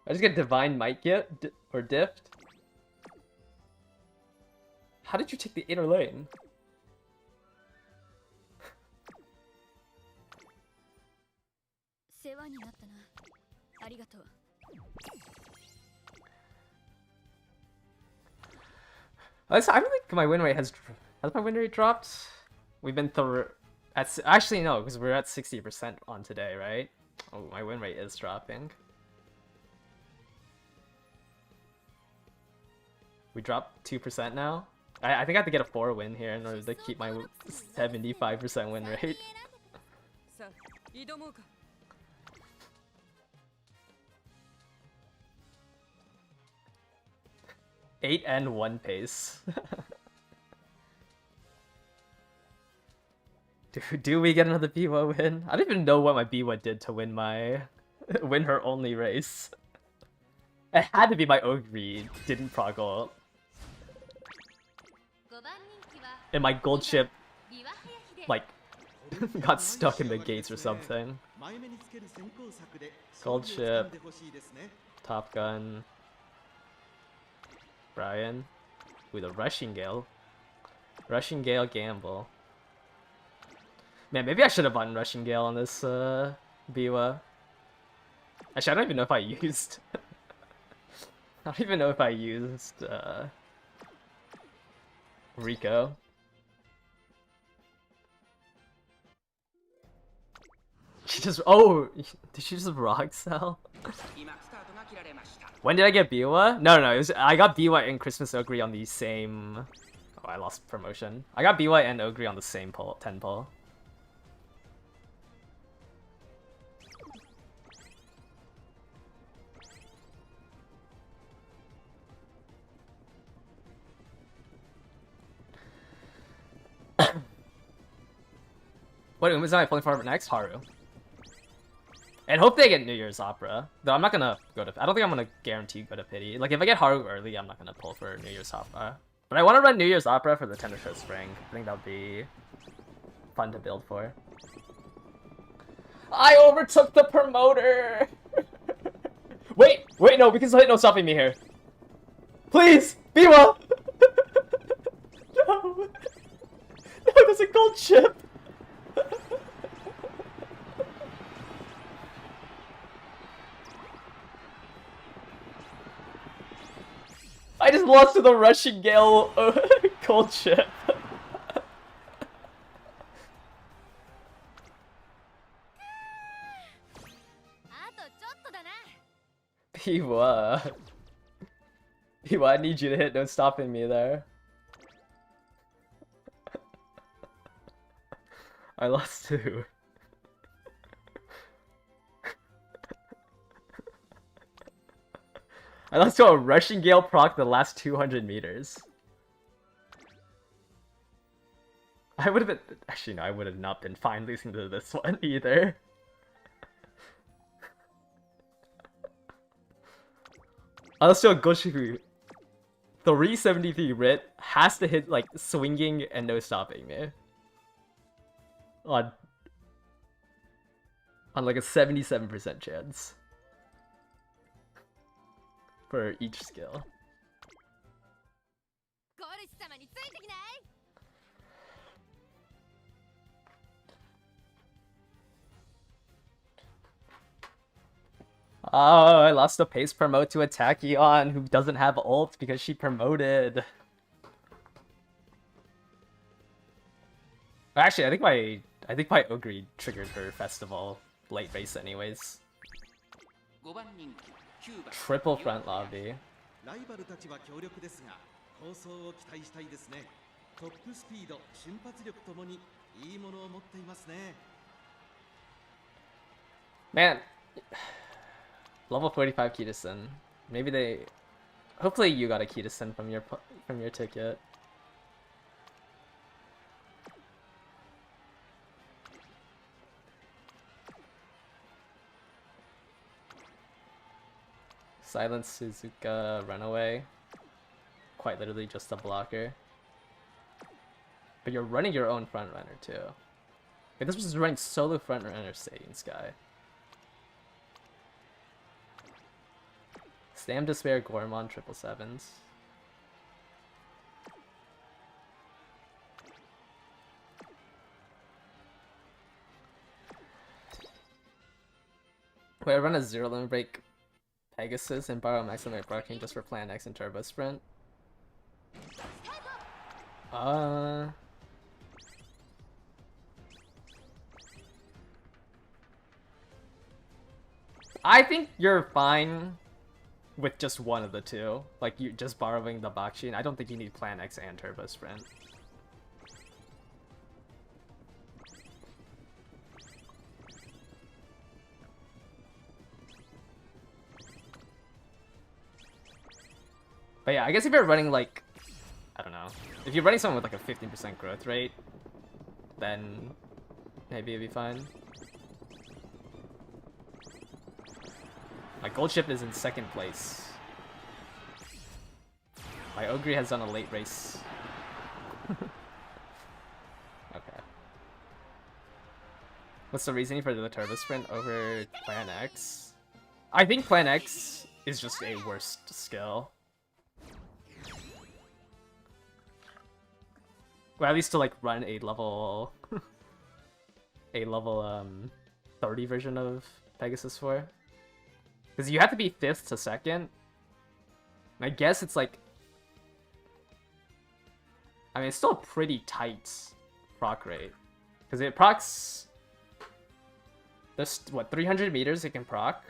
I just get Divine Might get or Dift? How did you take the inner lane? I don't think my win rate has my win rate dropped? We've been at actually no, because we're at 60% on today, right? Oh, my win rate is dropping. We dropped 2% now. I think I have to get a 4 win here in order to keep my 75% win rate. 8 and 1 pace. Do we get another Biwa win? I don't even know what my Biwa did to win her only race. It had to be my Ogre didn't prog ult. And my gold chip, like, got stuck in the gates or something. Gold chip, Top Gun, Brian, with a Rushing Gale. Rushing Gale gamble. Man, maybe I should have bought Rushing Gale on this Biwa. Actually, I don't even know if I used... I don't even know if I used Rico. She just... Oh! Did she just rock cell? When did I get Biwa? No. I got Biwa and Christmas Ogre on the same... Oh, I lost promotion. I got Biwa and Ogre on the same pull, 10 pull. What Uma's am I pulling for next? Haru. And hope they get New Year's Opera. Though I'm not gonna go to... I don't think I'm gonna guarantee go to Pity. Like, if I get Haru early, I'm not gonna pull for New Year's Opera. But I want to run New Year's Opera for the Tender Show Spring. I think that would be fun to build for. I overtook the promoter! wait, no, we can still hit No Stopping Me here. Please! Biwa! No! No, there's a gold chip! I just lost to the Russian Gale gold chip. Biwa. Biwa, I need you to hit No Stopping Me there. I lost two. I lost to a Russian Gale proc the last 200 meters. I would have been... Actually, no, I would have not been fine losing to this one either. I lost to a Goshifu. 373 Rit has to hit, like, swinging and No Stopping Me. On like a 77% chance. For each skill. Oh, I lost a pace promote to a Tachyon who doesn't have ult because she promoted. Actually, I think my Ogre triggered her festival late race anyways. Triple front lobby. Man, level 45 Kitasen. Maybe they... Hopefully you got a Kitasen from your ticket. Silence Suzuka Runaway. Quite literally just a blocker. But you're running your own front runner too. Like, this was running solo front runner Satan Sky. Stam Despair Gormon 777s. Wait, I run a zero limit break Pegasus and borrow maximum barking just for Plan X and Turbo Sprint. I think you're fine with just one of the two. Like, you just borrowing the Bakshin. I don't think you need Plan X and Turbo Sprint. But yeah, I guess if you're running like, I don't know, if you're running someone with like a 15% growth rate, then maybe it'd be fine. My gold ship is in second place. My Ogre has done a late race. Okay. What's the reasoning for the Turbo Sprint over Plan X? I think Plan X is just a worse skill. Well, at least to like run a level 30 version of Pegasus 4. Because you have to be 5th to 2nd. And I guess it's like, I mean, it's still a pretty tight proc rate. Because it procs, there's what, 300 meters it can proc?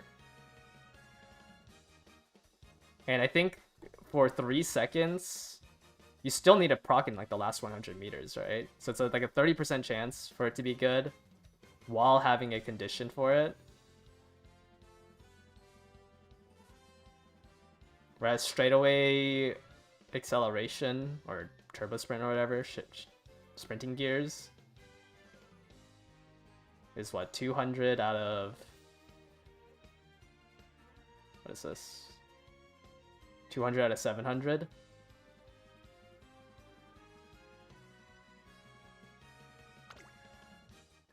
And I think for 3 seconds, you still need a proc in like the last 100 meters, right? So it's like a 30% chance for it to be good while having a condition for it. Whereas straightaway acceleration or turbo sprint or whatever, sprinting gears is what, 200 out of... What is this? 200 out of 700?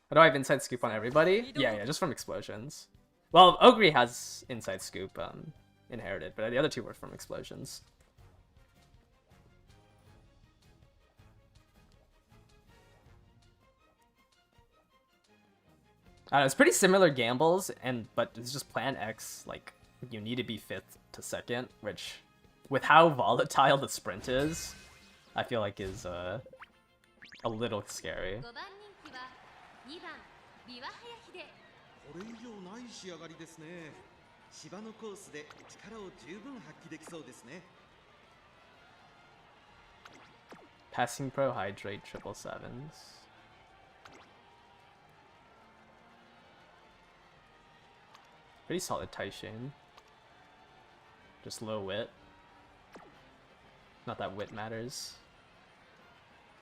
How do I have inside scoop on everybody? Yeah, just from explosions. Well, Ogre has inside scoop inherited, but the other two were from explosions. I don't know, it's pretty similar gambles, but it's just plan X, like, you need to be 5th to 2nd, which, with how volatile the sprint is, I feel like is a little scary. Passing Pro, Hydrate, 777s. Pretty solid Taishin. Just low wit. Not that wit matters.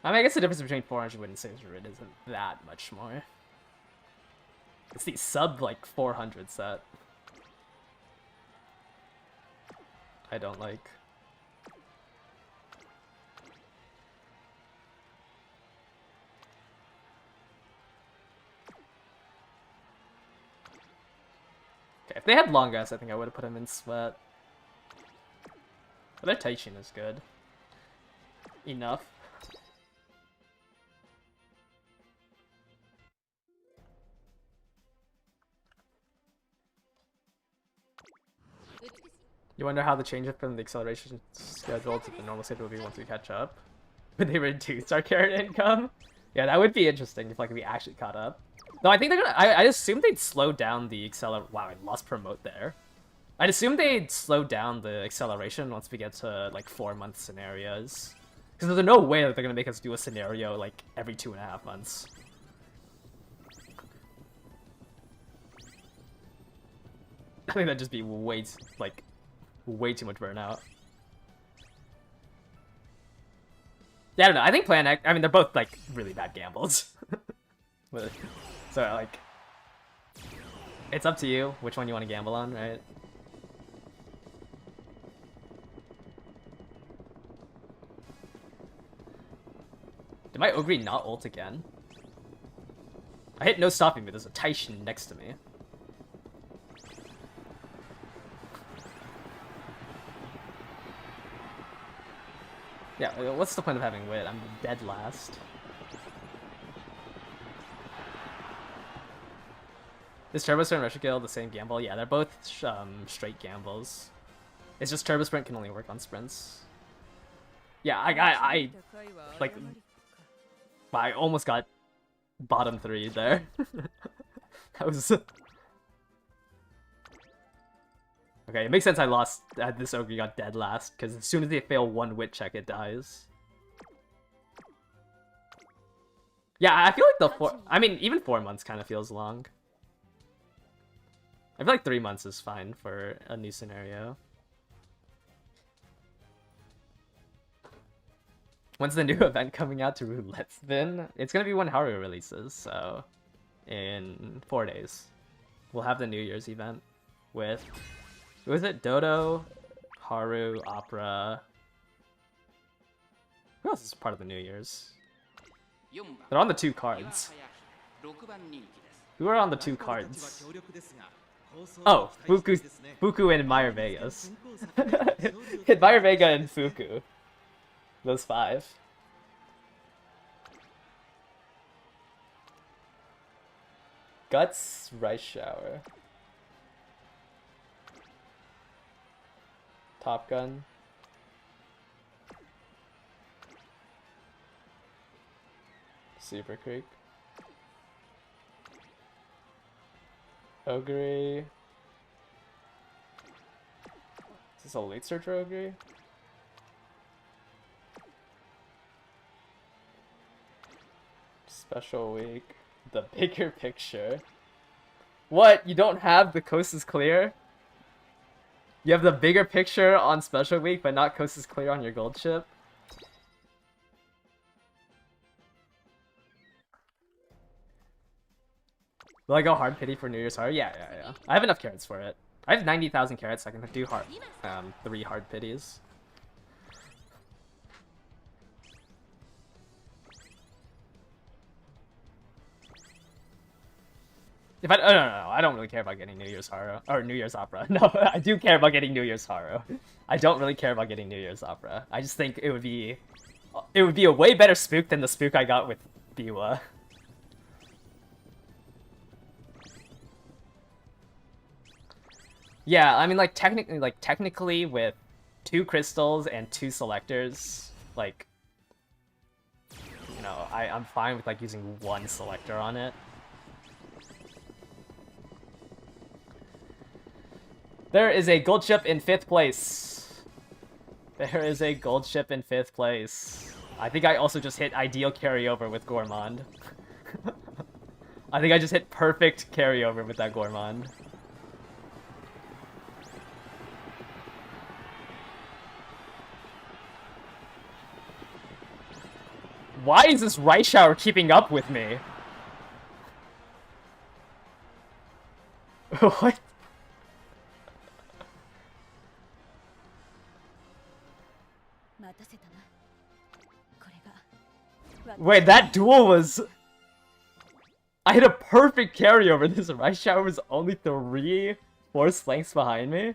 I mean, I guess the difference between 400 wit and 600 isn't that much more. It's the sub, like, 400 set. I don't like. Okay, if they had long guys, I think I would have put him in sweat. But their Taishin is good. Enough. You wonder how the change up from the acceleration schedule to the normal schedule will be once we catch up? Would they reduce our carrot income? Yeah, that would be interesting if like we actually caught up. No, I think they're gonna. I assume they'd slow down the acceler. Wow, I lost promote there. I'd assume they'd slow down the acceleration once we get to like 4-month scenarios. Because there's no way that they're gonna make us do a scenario like every 2.5 months. I think that'd just be way too much burnout. Yeah, I don't know. I think Plan X. I mean, they're both like really bad gambles. But, so like, it's up to you which one you want to gamble on, right? Did my Ogre not ult again? I hit no stopping me. There's a Taishin next to me. Yeah, what's the point of having wit? I'm dead last. Is Turbo Sprint and Rush Kill the same gamble? Yeah, they're both straight gambles. It's just Turbo Sprint can only work on sprints. Yeah, I almost got bottom 3 there. That was... Okay, it makes sense I lost. This Ogre got dead last, because as soon as they fail one wit check, it dies. Yeah, I feel like I mean, even 4 months kind of feels long. I feel like 3 months is fine for a new scenario. When's the new event coming out to Roulette Spin? It's gonna be when Haru releases, so in 4 days. We'll have the New Year's event with... Who is it? Dodo, Haru, Opera. Who else is part of the New Year's? They're on the 2 cards. Who are on the 2 cards? Oh, Fuku and Meyer Vegas. Meyer Vega and Fuku. Those 5. Guts, Rice Shower. Top Gun. Super Creek. Ogre. this a late search Ogre? Special week. The bigger picture. What? You don't have the coast is clear? You have the bigger picture on special week, but not coast is clear on your gold ship? Will I go hard pity for New Year's hard? Yeah. I have enough carrots for it. I have 90,000 carrots, so I can do hard, 3 hard pities. If no, I don't really care about getting New Year's Haro or New Year's Opera. No, I do care about getting New Year's Haro. I don't really care about getting New Year's Opera. I just think it would be a way better spook than the spook I got with Biwa. Yeah, I mean, like technically with 2 crystals and 2 selectors, like, you know, I'm fine with like using 1 selector on it. There is a gold ship in 5th place. There is a gold ship in 5th place. I think I also just hit ideal carryover with Gourmand. I think I just hit perfect carryover with that Gourmand. Why is this Rice Shower keeping up with me? What? Wait, that duel was... I hit a perfect carryover. This Rice Shower was only 3 force lengths behind me.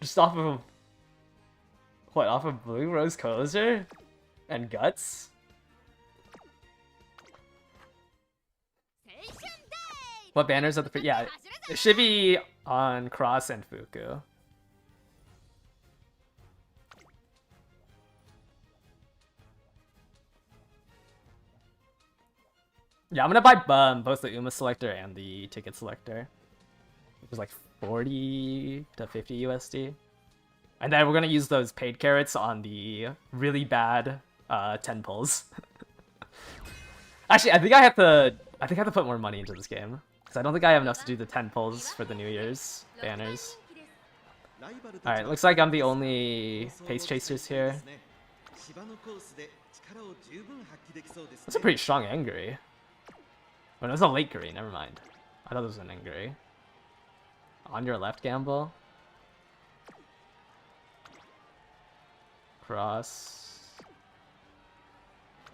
Just off of... What, off of Blue Rose Cozer? And Guts? What banners are the... Yeah, it should be on Cross and Fuku. Yeah, I'm gonna buy both the Uma selector and the ticket selector. It was like 40 to 50 USD. And then we're gonna use those paid carrots on the really bad 10 pulls. Actually, I think I have to put more money into this game. Because I don't think I have enough to do the 10 pulls for the New Year's banners. Alright, looks like I'm the only pace chasers here. That's a pretty strong Angry. Oh, no, it's a late Guri, never mind. I thought it was an Angry. On your left, Gamble. Cross.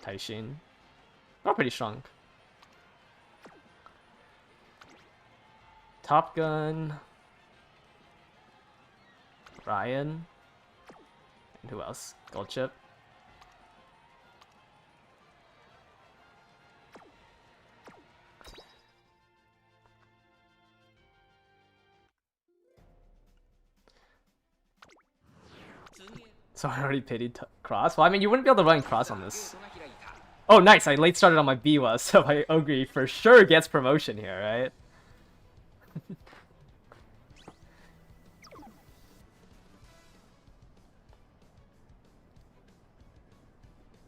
Taishin. Oh, pretty strong. Top Gun. Ryan. And who else? Gold Chip. So I already pitied Cross? Well, I mean, you wouldn't be able to run Cross on this. Oh, nice! I late started on my Biwa, so my Ogre for sure gets promotion here, right?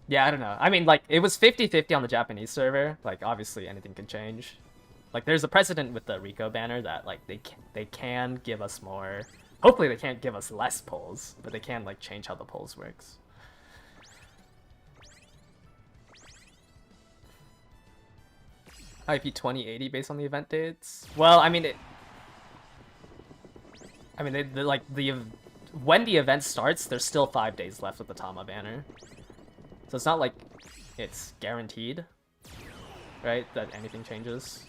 Yeah, I don't know. I mean, like, it was 50-50 on the Japanese server. Like, obviously, anything can change. Like, there's a precedent with the Rico banner that, like, they can give us more... Hopefully they can't give us less pulls, but they can, like, change how the pulls works. IP 2080 based on the event dates? Well, I mean, when the event starts, there's still 5 days left with the Tama banner. So it's not like it's guaranteed, right, that anything changes.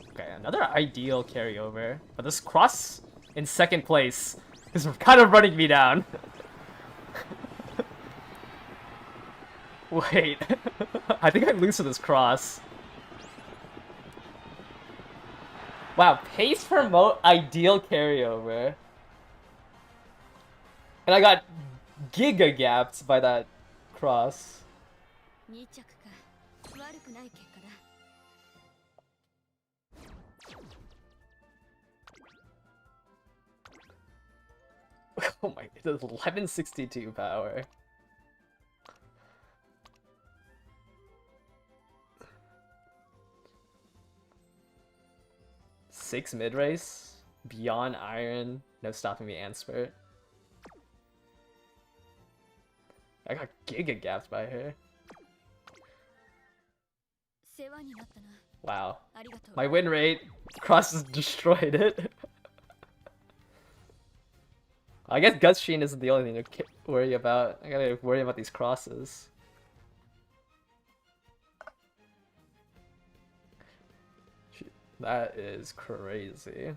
Okay, another ideal carryover. But this Cross in 2nd place is kind of running me down. Wait, I think I lose to this Cross. Wow, pace promote ideal carryover. And I got giga gapped by that Cross. Oh my, it does 1162 power. Six mid race, beyond iron, no stopping me Anspert. I got giga gapped by her. Wow. My win rate, crosses destroyed it. I guess Gut Sheen isn't the only thing to worry about. I gotta worry about these crosses. That is crazy.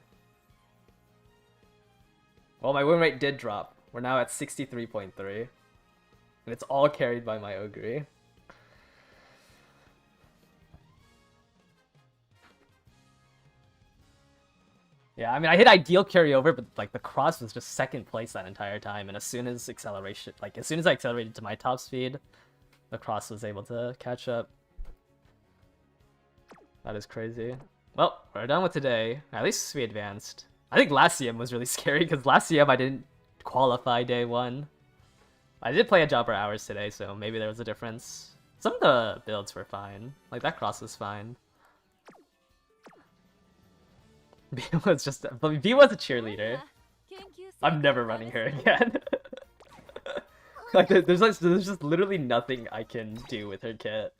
Well, my win rate did drop. We're now at 63.3. And it's all carried by my Ogre. Yeah, I mean, I hit ideal carryover, but like the cross was just second place that entire time. And as soon as acceleration, like as soon as I accelerated to my top speed, the cross was able to catch up. That is crazy. Well, we're done with today. At least we advanced. I think last CM was really scary because last CM I didn't qualify day one. I did play a Jobber Hours today, so maybe there was a difference. Some of the builds were fine. Like that cross was fine. B was just, but B was a cheerleader. I'm never running her again. Like there's just literally nothing I can do with her kit.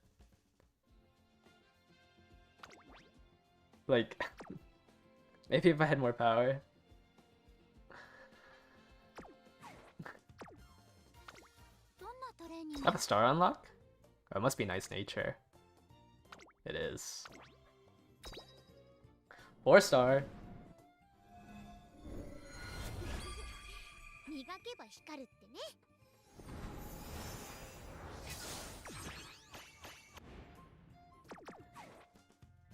Like, maybe if I had more power. I have a star unlock? Oh, it must be nice nature. It is. 4-star.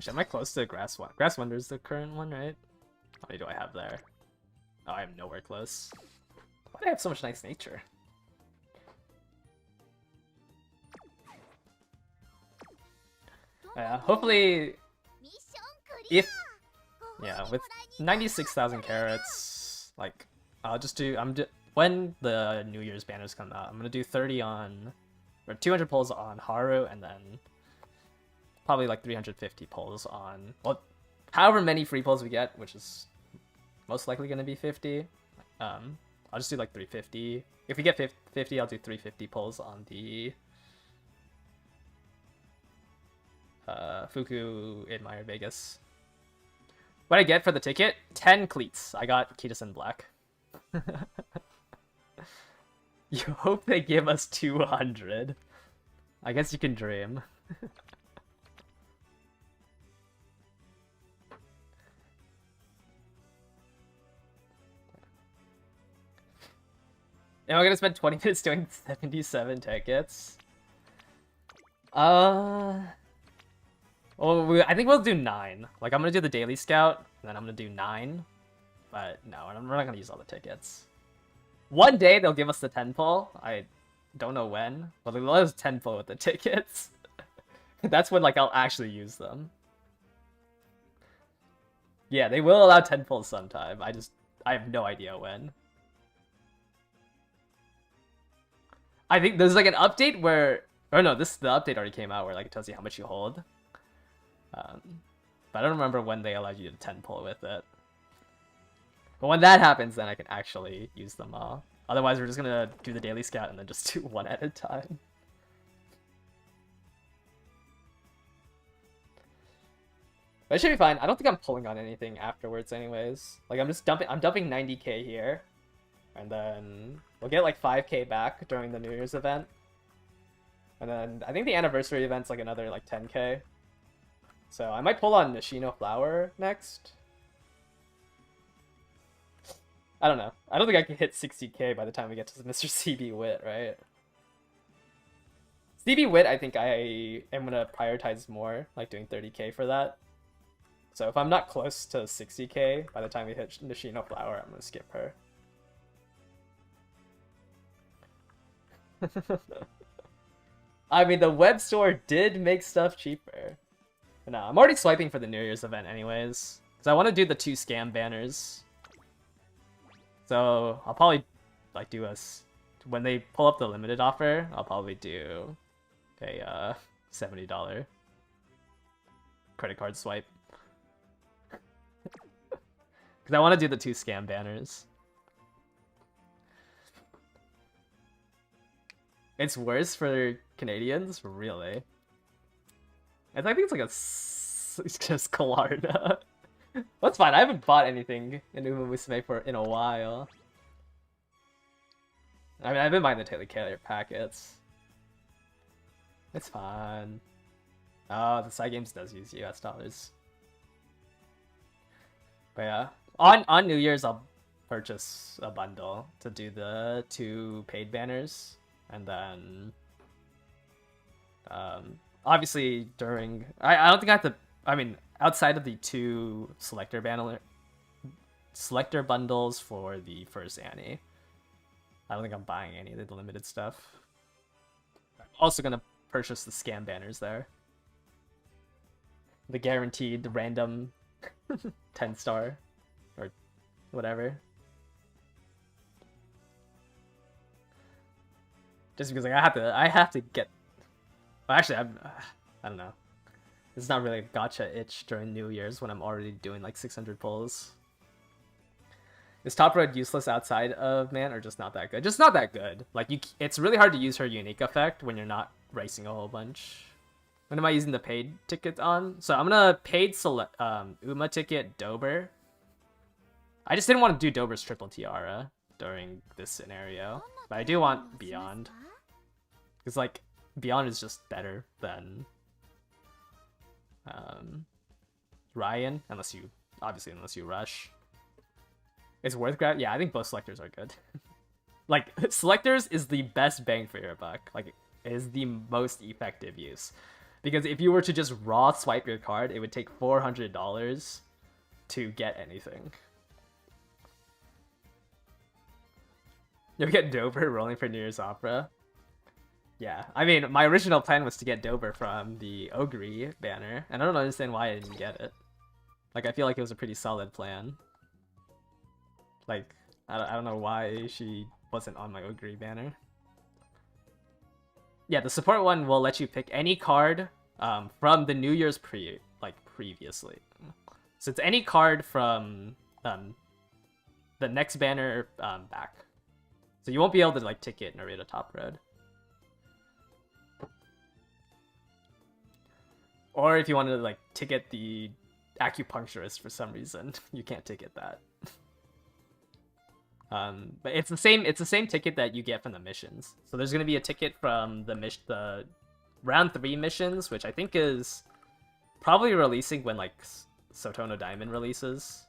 Am I close to Grass Wonder? Grass Wonder is the current one, right? How many do I have there? Oh, I am nowhere close. Why do I have so much nice nature? Yeah, hopefully, if, yeah, with 96,000 carats, like, I'll just do, when the New Year's banners come out, I'm gonna do 30 on, or 200 pulls on Haru, and then probably like 350 pulls on, well, however many free pulls we get, which is most likely gonna be 50. I'll just do like 350. If we get 50, I'll do 350 pulls on the Fuku Admire Vegas. What I get for the ticket? 10 cleats. I got Kitas in black. You hope they give us 200. I guess you can dream. Am I gonna spend 20 minutes doing 77 tickets? Well, I think we'll do 9. Like, I'm gonna do the Daily Scout, and then I'm gonna do 9. But no, we're not gonna use all the tickets. One day they'll give us the 10 pull. I don't know when, but they'll let us 10 pull with the tickets. That's when, like, I'll actually use them. Yeah, they will allow 10 pulls sometime. I have no idea when. I think there's like an update where, or no, the update already came out where like it tells you how much you hold. But I don't remember when they allowed you to 10 pull with it. But when that happens, then I can actually use them all. Otherwise, we're just gonna do the Daily Scout and then just do one at a time. But it should be fine. I don't think I'm pulling on anything afterwards anyways. Like I'm dumping 90k here. And then we'll get like 5k back during the New Year's event. And then I think the anniversary event's like another like 10k. So I might pull on Nishino Flower next. I don't know. I don't think I can hit 60k by the time we get to Mr. CB Wit, right? CB Wit, I think I am gonna prioritize more, like doing 30k for that. So if I'm not close to 60k by the time we hit Nishino Flower, I'm gonna skip her. I mean, the web store did make stuff cheaper. But no, I'm already swiping for the New Year's event anyways. Because I want to do the 2 scam banners. So I'll probably like do when they pull up the limited offer, I'll probably do a $70 credit card swipe. Because I want to do the 2 scam banners. It's worse for Canadians? Really? I think it's like it's just Klarna. That's fine, I haven't bought anything in Uma Musume in a while. I mean, I've been buying the Taylor Carrier packets. It's fine. Oh, the side games does use US dollars. But yeah, on New Year's I'll purchase a bundle to do the 2 paid banners, and then obviously during I don't think I have to. I mean, outside of the 2 selector bundles for the first Annie, I don't think I'm buying any of the limited stuff. I'm also gonna purchase the scam banners there. The guaranteed random 10-star or whatever. Just because like I have to get. Well, actually, I don't know. It's not really a gacha itch during New Year's when I'm already doing like 600 pulls. Is Top Road useless outside of Man, or just not that good? Just not that good. Like it's really hard to use her unique effect when you're not racing a whole bunch. When am I using the paid ticket on? So I'm gonna paid select Uma ticket Dober. I just didn't want to do Dober's triple tiara during this scenario, but I do want Beyond, because like Beyond is just better than Ryan, unless you rush. It's worth grab. Yeah, I think both selectors are good. Like selectors is the best bang for your buck. Like it is the most effective use, because if you were to just raw swipe your card, it would take $400 to get anything. You'll get Dober rolling for New Year's Opera. Yeah, I mean, my original plan was to get Dober from the Ogre banner, and I don't understand why I didn't get it. Like, I feel like it was a pretty solid plan. Like, I don't know why she wasn't on my Ogre banner. Yeah, the support one will let you pick any card from the New Year's previously. So it's any card from the next banner back. So you won't be able to like ticket Narita Top Road. Or if you want to like ticket the acupuncturist for some reason, you can't ticket that. But it's the same ticket that you get from the missions. So there's gonna be a ticket from the round 3 missions, which I think is probably releasing when like Sotono Diamond releases.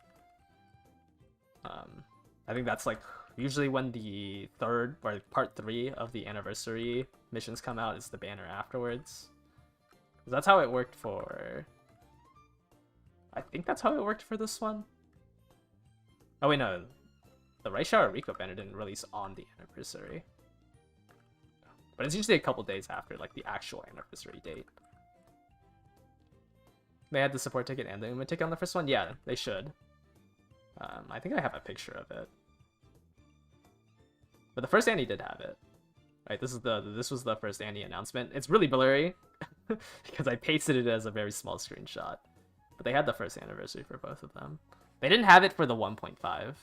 I think that's like usually when the third or part 3 of the anniversary missions come out is the banner afterwards. That's how it worked for. I think that's how it worked for this one. Oh wait, no. The Raisha or Rico banner didn't release on the anniversary. But it's usually a couple days after, like, the actual anniversary date. They had the support ticket and the Uma ticket on the first one? Yeah, they should. I think I have a picture of it. But the first Annie did have it. Right, this was the first Annie announcement. It's really blurry because I pasted it as a very small screenshot. But they had the first anniversary for both of them. They didn't have it for the 1.5.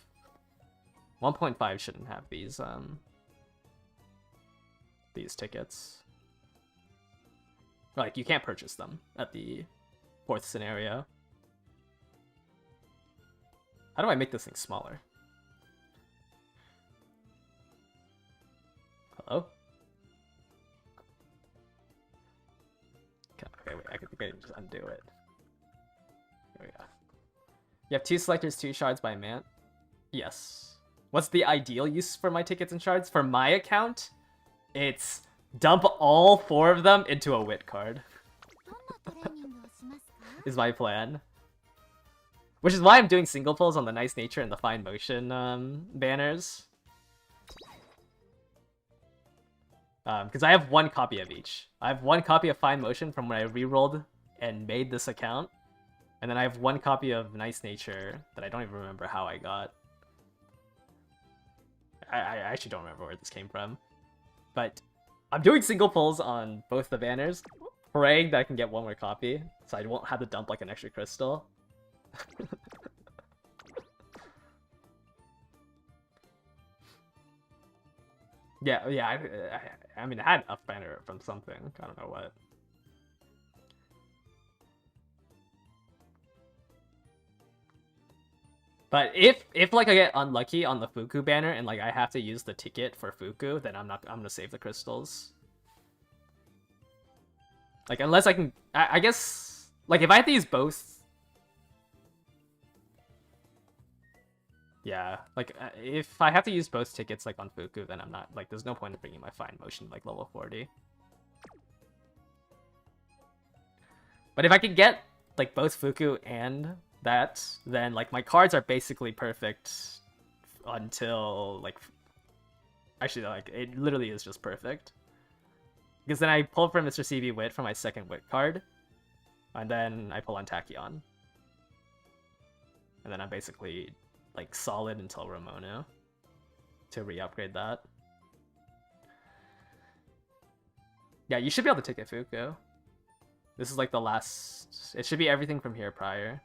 1.5 shouldn't have these tickets. Like, you can't purchase them at the 4th scenario. How do I make this thing smaller? Hello? Okay, wait, I can just undo it. There we go. You have 2 selectors, 2 shards by Mant? Yes. What's the ideal use for my tickets and shards? For my account, it's dump all 4 of them into a wit card. Is my plan. Which is why I'm doing single pulls on the Nice Nature and the Fine Motion banners. Because I have 1 copy of each. I have 1 copy of Fine Motion from when I rerolled and made this account. And then I have 1 copy of Nice Nature that I don't even remember how I got. I actually don't remember where this came from. But I'm doing single pulls on both the banners, praying that I can get one more copy, so I won't have to dump like an extra crystal. Yeah, I mean, I had enough banner from something. I don't know what. But if like I get unlucky on the Fuku banner and like I have to use the ticket for Fuku, then I'm gonna save the crystals. Like unless I can, I guess like if I have to use both. Yeah, like if I have to use both tickets like on Fuku, then I'm not like there's no point in bringing my fine motion like level 40. But if I could get like both Fuku and that, then like my cards are basically perfect until like actually like it literally is just perfect. Because then I pull from Mr. CB Wit for my second Wit card, and then I pull on Tachyon. And then I'm basically like solid until Ramono to re-upgrade that. Yeah, you should be able to take a Fuku. This is like the last... It should be everything from here prior.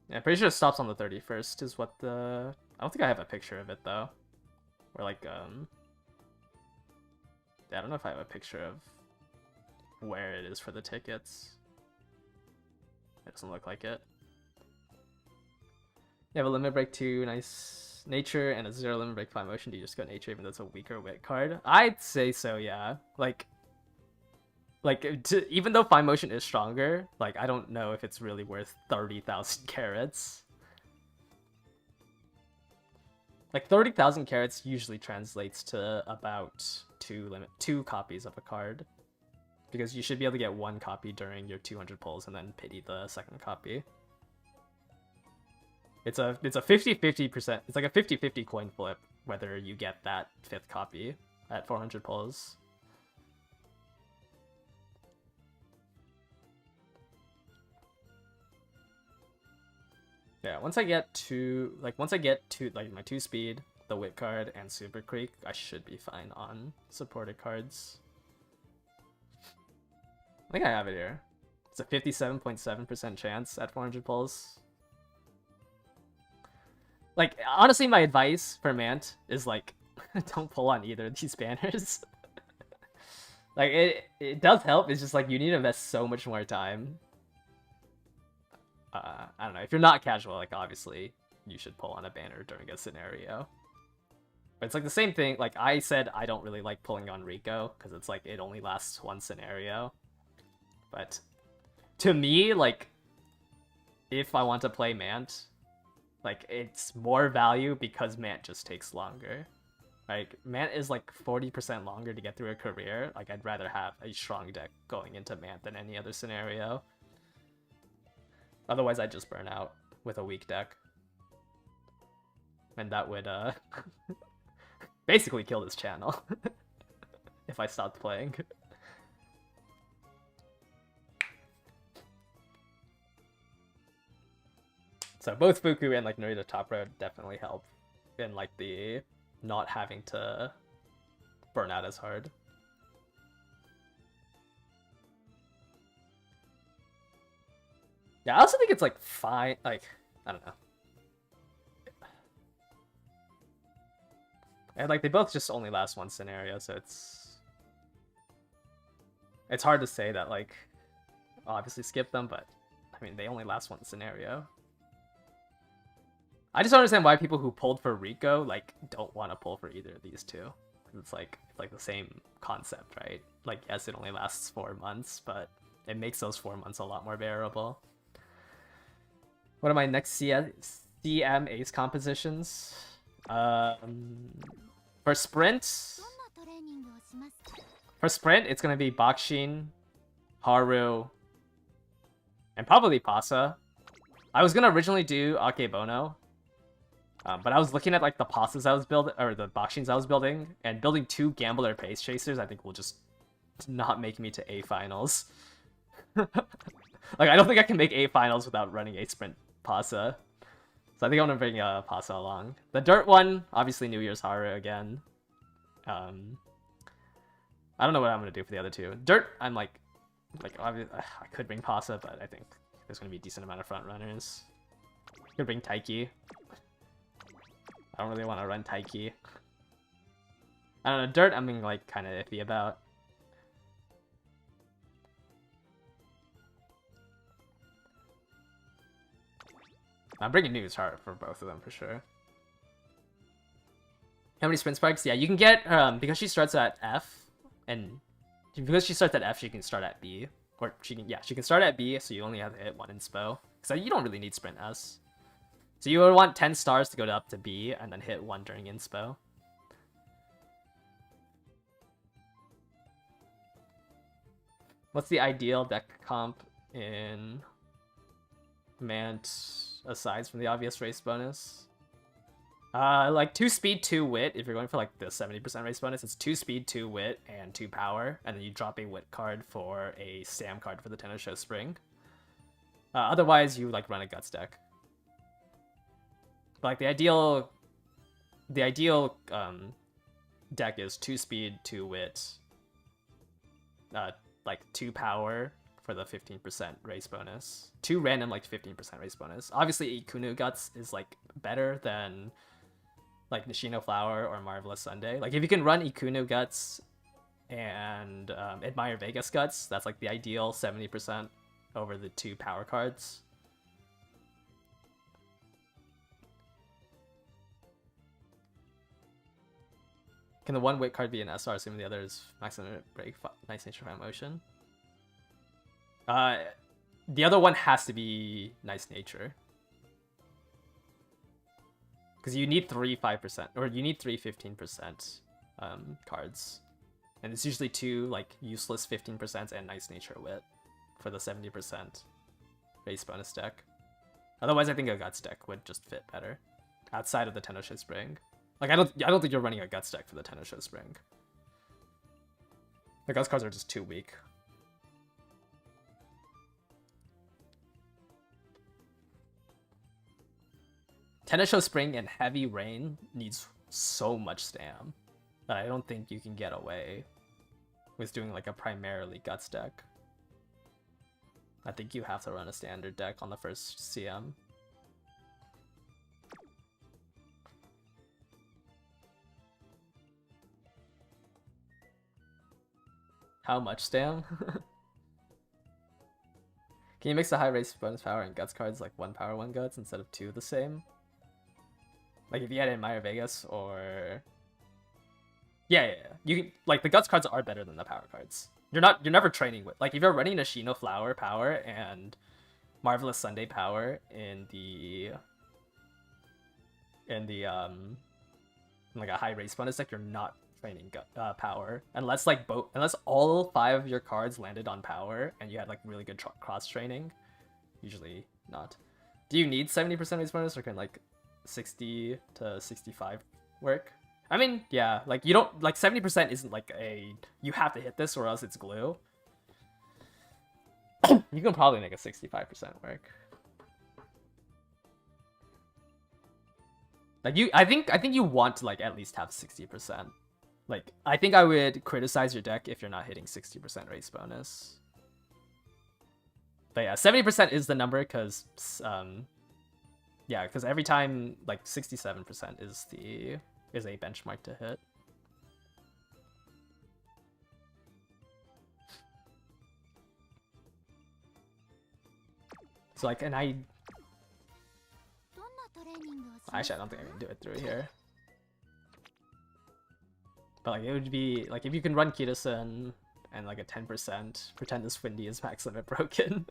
Yeah, I'm pretty sure it stops on the 31st is what the... I don't think I have a picture of it though. Or like, yeah, I don't know if I have a picture of where it is for the tickets. It doesn't look like it. You have a limit break 2, nice nature, and a 0 limit break 5 motion. Do you just go nature even though it's a weaker wit card? I'd say so, yeah. Like even though 5 motion is stronger, like I don't know if it's really worth 30,000 carats. Like 30,000 carats usually translates to about 2 copies of a card. Because you should be able to get 1 copy during your 200 pulls and then pity the second copy. It's a 50-50%. It's like a 50-50 coin flip whether you get that 5th copy at 400 pulls. Yeah, once I get to like my 2 speed, the Wit card, and Super Creek, I should be fine on supported cards. I think I have it here. It's a 57.7% chance at 400 pulls. Like, honestly, my advice for Mant is, like, don't pull on either of these banners. Like, it does help, it's just, like, you need to invest so much more time. I don't know, if you're not casual, like, obviously, you should pull on a banner during a scenario. But it's, like, the same thing, like, I said I don't really like pulling on Rico, because it's, like, it only lasts 1 scenario. But to me, like, if I want to play Mant, like, it's more value because Mant just takes longer. Like, Mant is like 40% longer to get through a career. Like, I'd rather have a strong deck going into Mant than any other scenario. Otherwise, I'd just burn out with a weak deck. And that would, basically kill this channel. If I stopped playing. So both Fuku and like Narita top row definitely help in like the not having to burn out as hard. Yeah, I also think it's like fine, like, I don't know. And like they both just only last 1 scenario, so it's hard to say that like obviously skip them, but I mean they only last 1 scenario. I just don't understand why people who pulled for Rico like don't want to pull for either of these two. It's like the same concept, right? Like, yes, it only lasts 4 months, but it makes those 4 months a lot more bearable. What are my next CM ace compositions? For sprint, it's gonna be Bakshin, Haru, and probably Pasa. I was gonna originally do Akebono, but I was looking at like the Pasas I was building, or the Bakshins I was building, and building 2 Gambler Pace Chasers I think will just not make me to A finals. Like, I don't think I can make A finals without running a sprint Pasa. So I think I want to bring Pasa along. The dirt one, obviously New Year's Haru again. I don't know what I'm gonna do for the other two. Dirt, I'm like obviously, I could bring Pasa, but I think there's gonna be a decent amount of front runners. Could bring Taiki. I don't really want to run Taiki. I don't know. Dirt, I'm being like kind of iffy about. I'm bringing News Heart for both of them for sure. How many sprint spikes? Yeah, you can get because she starts at F, and because she starts at F, she can start at B, or she can start at B. So you only have to hit 1 inspo. So you don't really need sprint S. So you would want 10 stars to go up to B, and then hit 1 during inspo. What's the ideal deck comp in Mant aside from the obvious race bonus? Like 2 speed, 2 wit. If you're going for like the 70% race bonus, it's 2 speed, 2 wit, and 2 power, and then you drop a wit card for a Sam card for the Tenno Show Spring. Otherwise, you like run a guts deck. But like the ideal deck is 2 speed, 2 wit, like 2 power for the 15% race bonus. 2 random like 15% race bonus. Obviously, Ikunu Guts is like better than like Nishino Flower or Marvelous Sunday. Like if you can run Ikunu Guts and Admire Vegas Guts, that's like the ideal 70% over the 2 power cards. Can the 1 wit card be an SR, assuming the other is maximum break, nice nature of motion? The other one has to be nice nature. Because you need 3 5%, or you need 3 15% cards. And it's usually 2 like useless 15% and nice nature wit for the 70% base bonus deck. Otherwise, I think a guts deck would just fit better outside of the Tenno Show Spring. Like I don't think you're running a guts deck for the Tenno Show Spring. The guts cards are just too weak. Tenno Show Spring and Heavy Rain needs so much stam that I don't think you can get away with doing like a primarily guts deck. I think you have to run a standard deck on the first CM. How much stam? Can you mix the high race bonus power and guts cards like 1 power 1 guts instead of 2 of the same? Like if you had Admire Vegas or yeah, you can, like the guts cards are better than the power cards. You're never training with, like if you're running Nishino Flower power and Marvelous Sunday power in like a high race bonus deck, you're not training power unless all 5 of your cards landed on power and you had like really good cross training. Usually not. Do you need 70% race bonus, or can like 60 to 65 work? I mean, yeah, like you don't like 70% isn't like a you have to hit this or else it's glue. You can probably make a 65% work. Like I think you want to like at least have 60%. Like I think I would criticize your deck if you're not hitting 60% race bonus. But yeah, 70% is the number because yeah, because every time like 67% is a benchmark to hit. So like, and actually I don't think I can do it through here. But like it would be like if you can run Kitasen and like a 10%, pretend this Windy is max limit broken.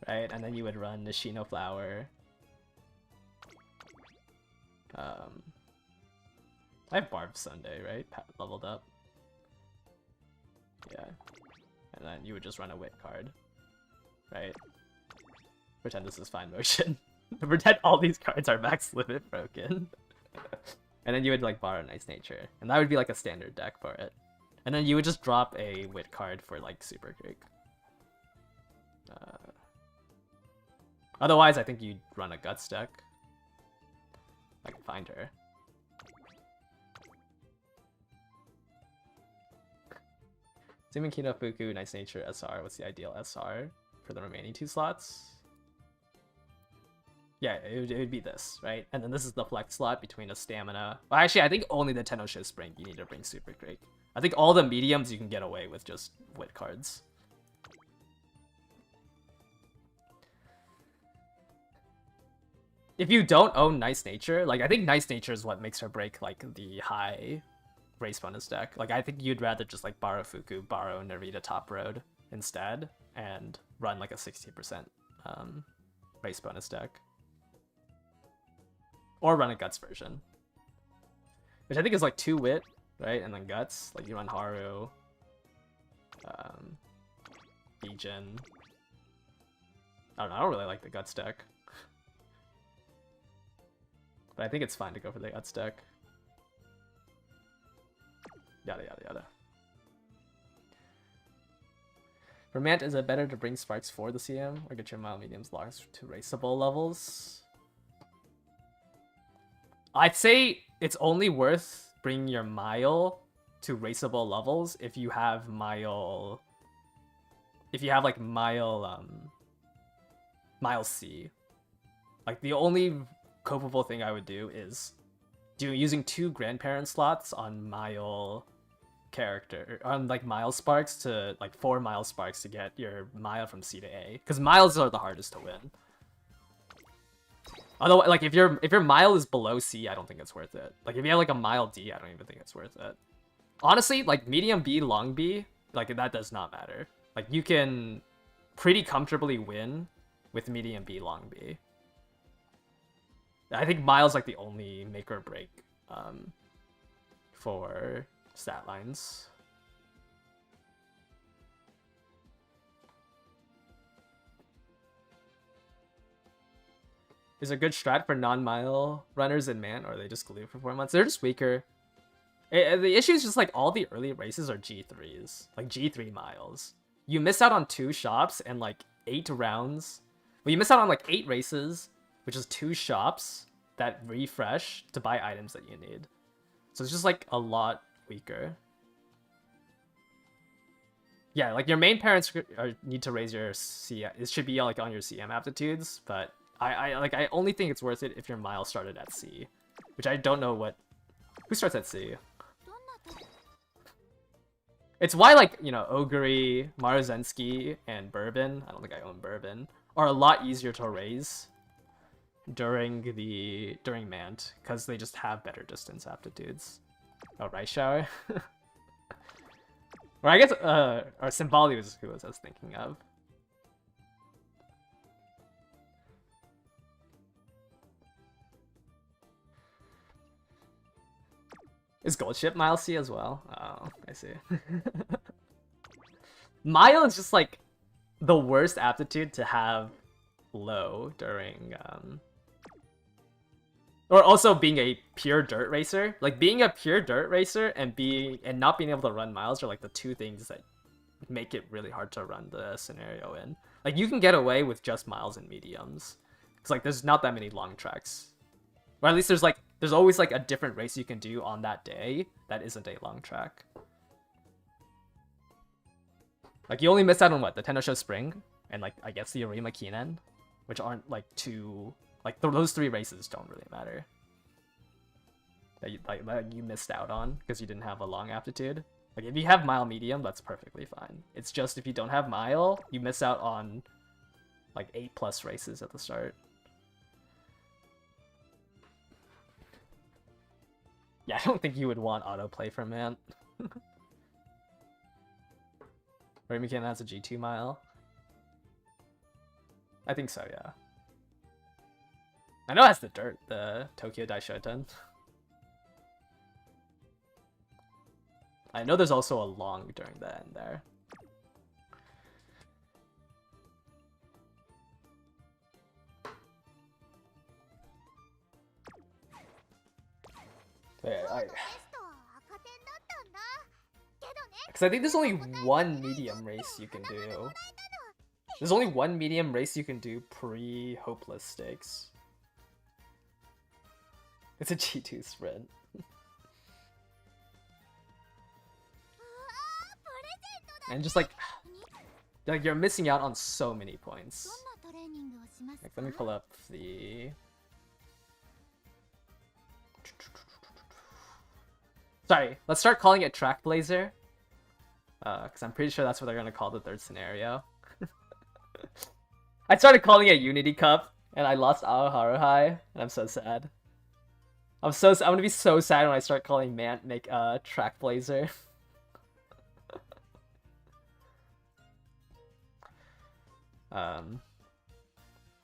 Right, and then you would run Nishino Flower. I have Barb Sunday, right? Leveled up. Yeah. And then you would just run a Wit card. Right? Pretend this is Fine Motion. Pretend all these cards are max limit broken. And then you would like borrow Nice Nature. And that would be like a standard deck for it. And then you would just drop a Wit card for like Super Greek. Otherwise, I think you'd run a Guts deck. I can find her. Assuming Kino Fuku, Nice Nature, SR, what's the ideal SR for the remaining 2 slots? Yeah, it would be this, right? And then this is the flex slot between a stamina. Well, actually, I think only the Tenosho Spring you need to bring Super Quake. I think all the mediums you can get away with just wit cards. If you don't own Nice Nature, like I think Nice Nature is what makes her break like the high race bonus deck. Like I think you'd rather just like borrow Fuku, borrow Narita Top Road instead, and run like a 60% race bonus deck. Or run a Guts version. Which I think is like 2 wit, right? And then Guts. Like you run Haru. Bijin. I don't know, I don't really like the Guts deck. But I think it's fine to go for the Guts deck. Yada yada yada. For Mant, is it better to bring Sparks for the CM or get your mild mediums locked to raceable levels? I'd say it's only worth bringing your Mile to raceable levels if you have Mile... If you have like Mile C. Like the only copable thing I would do is using 2 grandparent slots on Mile character, on like Mile Sparks to like 4 Mile Sparks to get your Mile from C to A. Because Miles are the hardest to win. Although, like, if your Mile is below C, I don't think it's worth it. Like, if you have, like, a Mile D, I don't even think it's worth it. Honestly, like, medium B, long B, like, that does not matter. Like, you can pretty comfortably win with medium B, long B. I think Mile's, like, the only make or break for stat lines. Is a good strat for non-mile runners in Man, or are they just glued for 4 months? They're just weaker. The issue is just like all the early races are G3s, like G3 miles. You miss out on 2 shops and like 8 rounds. Well, you miss out on like 8 races, which is 2 shops that refresh to buy items that you need. So it's just like a lot weaker. Yeah, like your main parents need to raise your CM. It should be like on your CM aptitudes, but I only think it's worth it if your Mile started at C, which I don't know what. Who starts at C? It's why, like, you know, Ogre, Maruzensky, and Bourbon, I don't think I own Bourbon, are a lot easier to raise during Mant, because they just have better distance aptitudes. Oh, Rice Shower? Or I guess, or Symboli was who I was thinking of. Is Gold Ship Mile C as well? Oh, I see. Mile is just like the worst aptitude to have low during or also being a pure dirt racer. Like being a pure dirt racer and not being able to run miles are like the 2 things that make it really hard to run the scenario in. Like you can get away with just miles and mediums. Cause like there's not that many long tracks. Or at least there's always like a different race you can do on that day that isn't a long track. Like you only miss out on what? The Tenosho Spring and like I guess the Arima Kinen, which aren't like too like those 3 races don't really matter. That you missed out on because you didn't have a long aptitude. Like if you have Mile medium, that's perfectly fine. It's just if you don't have Mile, you miss out on like 8+ races at the start. Yeah, I don't think you would want autoplay from Mant. Remikin has a G2 Mile. I think so, yeah. I know it has the dirt, the Tokyo Daishoten. I know there's also a long during the end there. Because I think there's only 1 medium race you can do. There's only one medium race you can do pre-hopeless stakes. It's a G2 sprint. And just like you're missing out on so many points. Like, let me pull up the... Sorry, let's start calling it Track Blazer. Because I'm pretty sure that's what they're gonna call the third scenario. I started calling it Unity Cup, and I lost Aoharuhai, and I'm so sad. I'm gonna be so sad when I start calling Mant make Track Blazer. But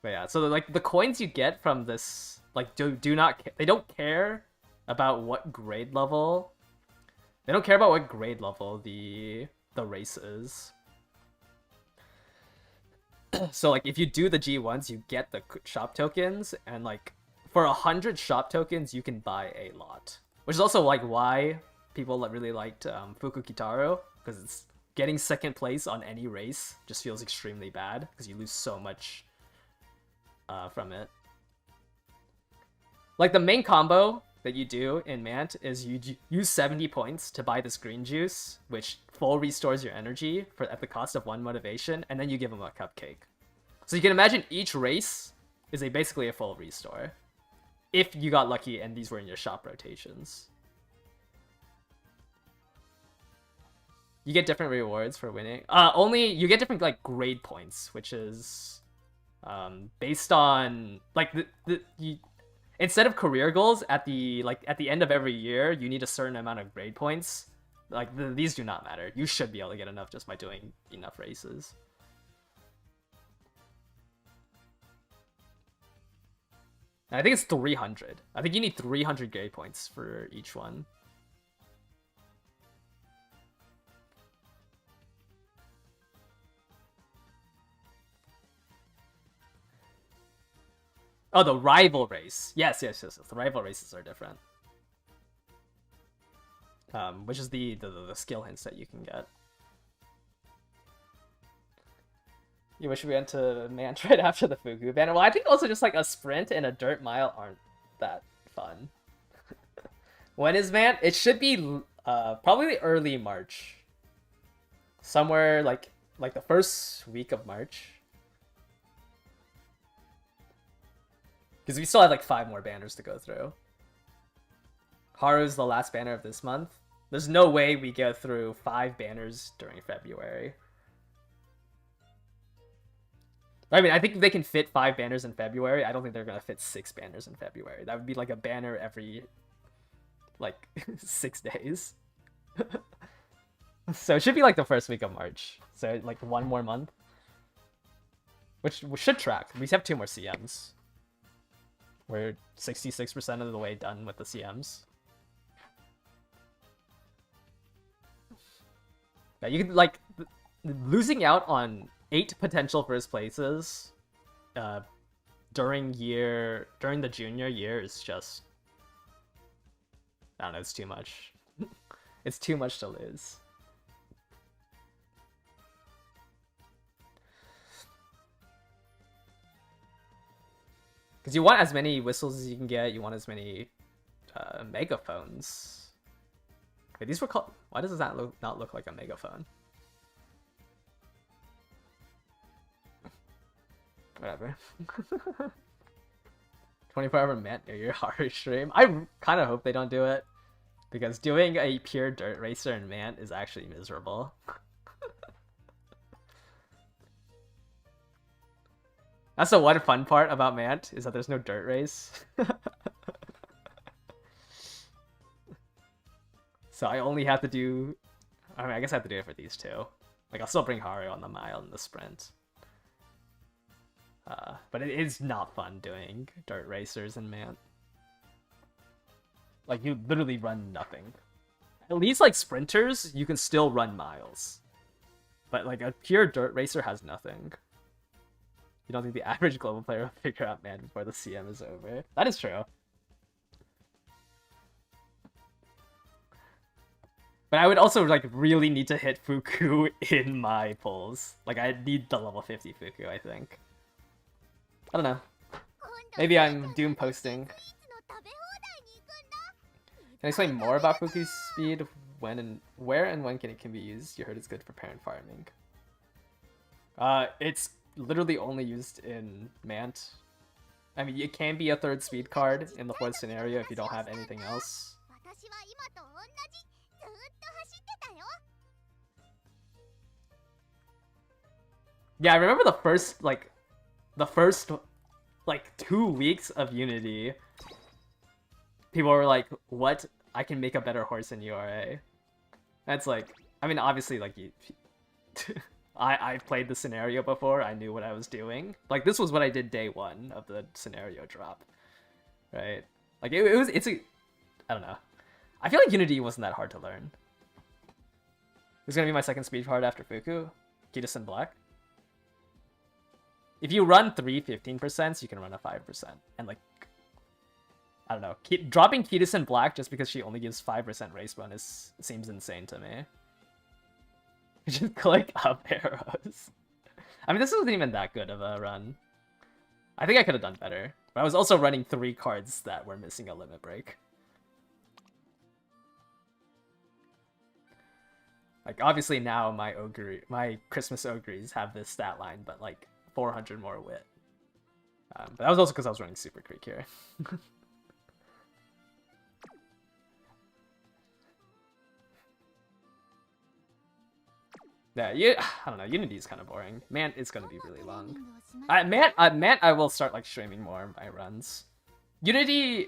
yeah, so like the coins you get from this, like do not they don't care about what grade level. They don't care about what grade level the race is. So like if you do the G1s, you get the shop tokens, and like for 100 shop tokens, you can buy a lot. Which is also like why people really liked Fuku Kitaro, because it's getting second place on any race just feels extremely bad because you lose so much from it. Like the main combo that you do in Mant is you use 70 points to buy this green juice, which full restores your energy at the cost of 1 motivation, and then you give them a cupcake. So you can imagine each race is basically a full restore, if you got lucky and these were in your shop rotations. You get different rewards for winning. You get different like grade points, which is based on like instead of career goals at the end of every year, you need a certain amount of grade points. Like these do not matter. You should be able to get enough just by doing enough races. And I think it's 300. I think you need 300 grade points for each one. Oh, the rival race. Yes. The rival races are different. Which is the skill hints that you can get. You wish we went to Mant right after the Fugu banner. Well, I think also just like a sprint and a dirt mile aren't that fun. When is Mant? It should be probably early March. Somewhere like the first week of March. Because we still have like 5 more banners to go through. Haru's the last banner of this month. There's no way we go through 5 banners during February. I mean, I think they can fit 5 banners in February. I don't think they're going to fit 6 banners in February. That would be like a banner every, like, 6 days. So it should be like the first week of March. So like 1 more month. Which we should track. We have 2 more CMs. We're 66% of the way done with the CMs. Yeah, you can, like, losing out on 8 potential first places during the junior year is just, I don't know, it's too much. It's too much to lose. Because you want as many whistles as you can get, you want as many megaphones. Wait, these were called... Why does that not look like a megaphone? Whatever. 24-hour Mant near your Haru stream. I kind of hope they don't do it. Because doing a pure dirt racer in Mant is actually miserable. That's the one fun part about Mant, is that there's no dirt race. So I only have to do... I mean, I guess I have to do it for these 2. Like, I'll still bring Haru on the mile and the sprint. But it is not fun doing dirt racers in Mant. Like, you literally run nothing. At least, like, sprinters, you can still run miles. But, like, a pure dirt racer has nothing. You don't think the average global player will figure out Mant before the CM is over? That is true. But I would also like really need to hit Fuku in my polls. Like I need the level 50 Fuku, I think. I don't know. Maybe I'm doom posting. Can I explain more about Fuku's speed? When and where and when it can be used? You heard it's good for parent farming. It's literally only used in Mant. I mean, it can be a third speed card in the fourth scenario if you don't have anything else. Yeah, I remember the first 2 weeks of Unity, people were like, what? I can make a better horse in URA. That's like, I mean, obviously, like, I've played the scenario before, I knew what I was doing. Like, this was what I did day 1 of the scenario drop, right? Like, I don't know. I feel like Unity wasn't that hard to learn. This is gonna be my second speed card after Fuku. Kitasen Black. If you run 3 15%, you can run a 5%. And like, I don't know. Dropping Kitasen Black just because she only gives 5% race bonus seems insane to me. Just click up arrows. I mean, this isn't even that good of a run. I think I could have done better. But I was also running 3 cards that were missing a limit break. Like, obviously now my Christmas Ogres have this stat line, but like 400 more wit. But that was also because I was running Super Creek here. Yeah, I don't know. Unity is kind of boring. Mant is going to be really long. Mant, I will start like streaming more of my runs. Unity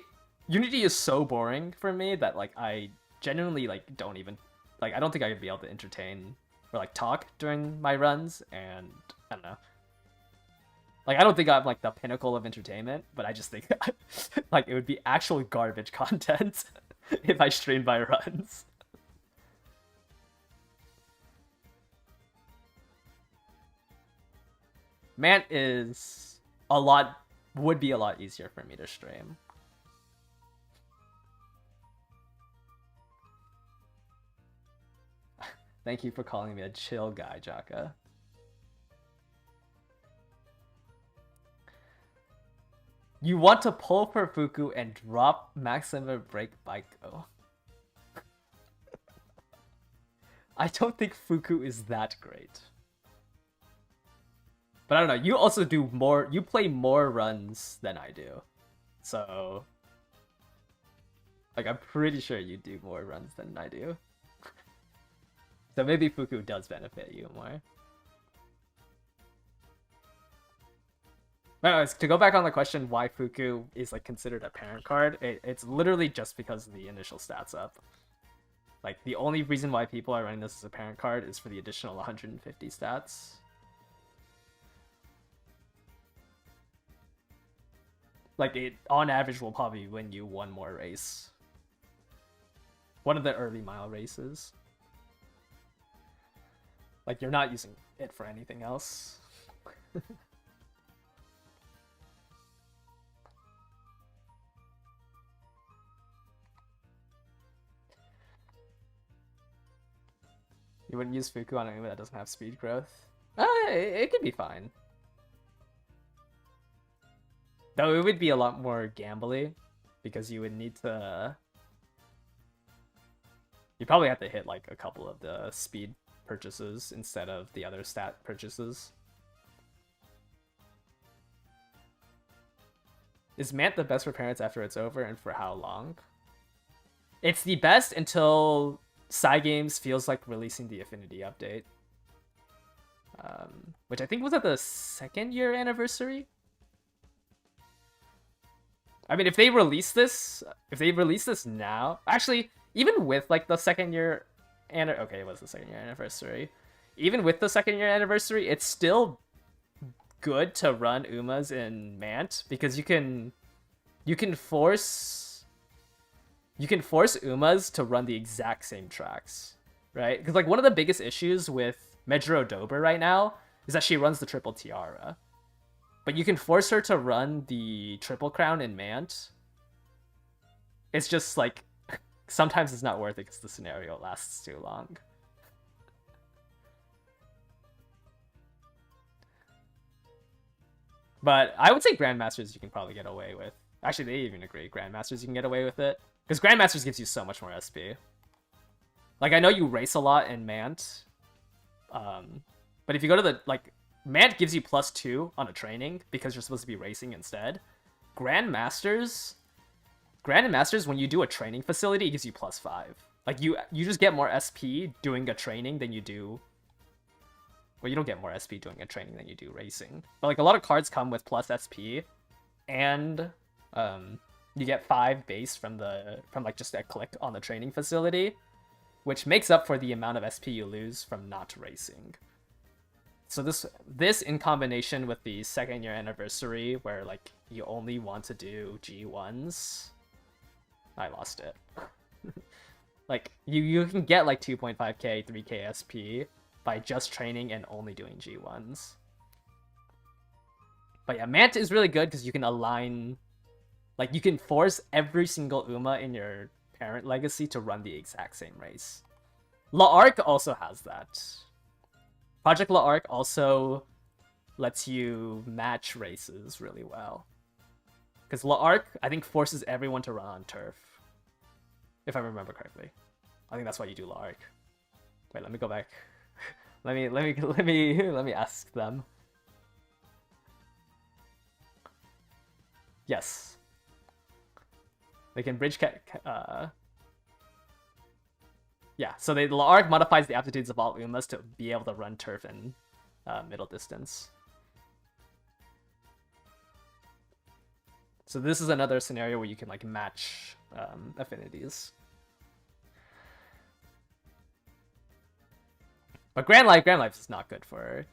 is so boring for me that like I genuinely like don't even like I don't think I would be able to entertain or like talk during my runs, and I don't know. Like I don't think I'm like the pinnacle of entertainment, but I just think like it would be actual garbage content if I streamed my runs. Mant would be a lot easier for me to stream. Thank you for calling me a chill guy, Jaka. You want to pull for Fuku and drop maximum break Baiko. I don't think Fuku is that great. But I don't know, you also you play more runs than I do. So, like, I'm pretty sure you do more runs than I do. So maybe Fuku does benefit you more. But anyways, to go back on the question why Fuku is like considered a parent card, it's literally just because of the initial stats up. Like, the only reason why people are running this as a parent card is for the additional 150 stats. Like, it, on average, will probably win you 1 more race. One of the early mile races. Like, you're not using it for anything else. You wouldn't use Fuku on anyone that doesn't have speed growth? It could be fine. Though it would be a lot more gambly, because you would need to... You probably have to hit like a couple of the speed purchases instead of the other stat purchases. Is Mant the best for parents after it's over, and for how long? It's the best until Cygames feels like releasing the Affinity update. Which I think was at the 2nd year anniversary? I mean, if they release this now, actually, even with like the 2nd year, okay, it was the 2nd year anniversary. Even with the 2nd year anniversary, it's still good to run Umas in Mant because you can force Umas to run the exact same tracks, right? Because like one of the biggest issues with Mejiro Dober right now is that she runs the triple tiara. But you can force her to run the Triple Crown in Mant. It's just like sometimes it's not worth it because the scenario lasts too long. But I would say Grandmasters you can probably get away with. Actually, they even agree. Grandmasters you can get away with it. Because Grandmasters gives you so much more SP. Like, I know you race a lot in Mant. But if you go to the, like, Mant gives you +2 on a training because you're supposed to be racing instead. Grandmasters, when you do a training facility, it gives you +5. Like, you just get more SP doing a training than you do... Well, you don't get more SP doing a training than you do racing. But, like, a lot of cards come with plus SP, and you get 5 base from like, just a click on the training facility, which makes up for the amount of SP you lose from not racing. So this in combination with the 2nd year anniversary, where, like, you only want to do G1s... I lost it. Like, you can get, like, 2.5k, 3k SP by just training and only doing G1s. But yeah, Mant is really good because you can align... Like, you can force every single Uma in your parent legacy to run the exact same race. L'Arc also has that. Project L'Arc also lets you match races really well. Because L'Arc, I think, forces everyone to run on turf. If I remember correctly. I think that's why you do L'Arc. Wait, let me go back. let me ask them. Yes. They can bridge yeah, so the L'Arc modifies the aptitudes of all Umas to be able to run turf in middle distance. So this is another scenario where you can, like, match affinities. But Grand Life is not good for...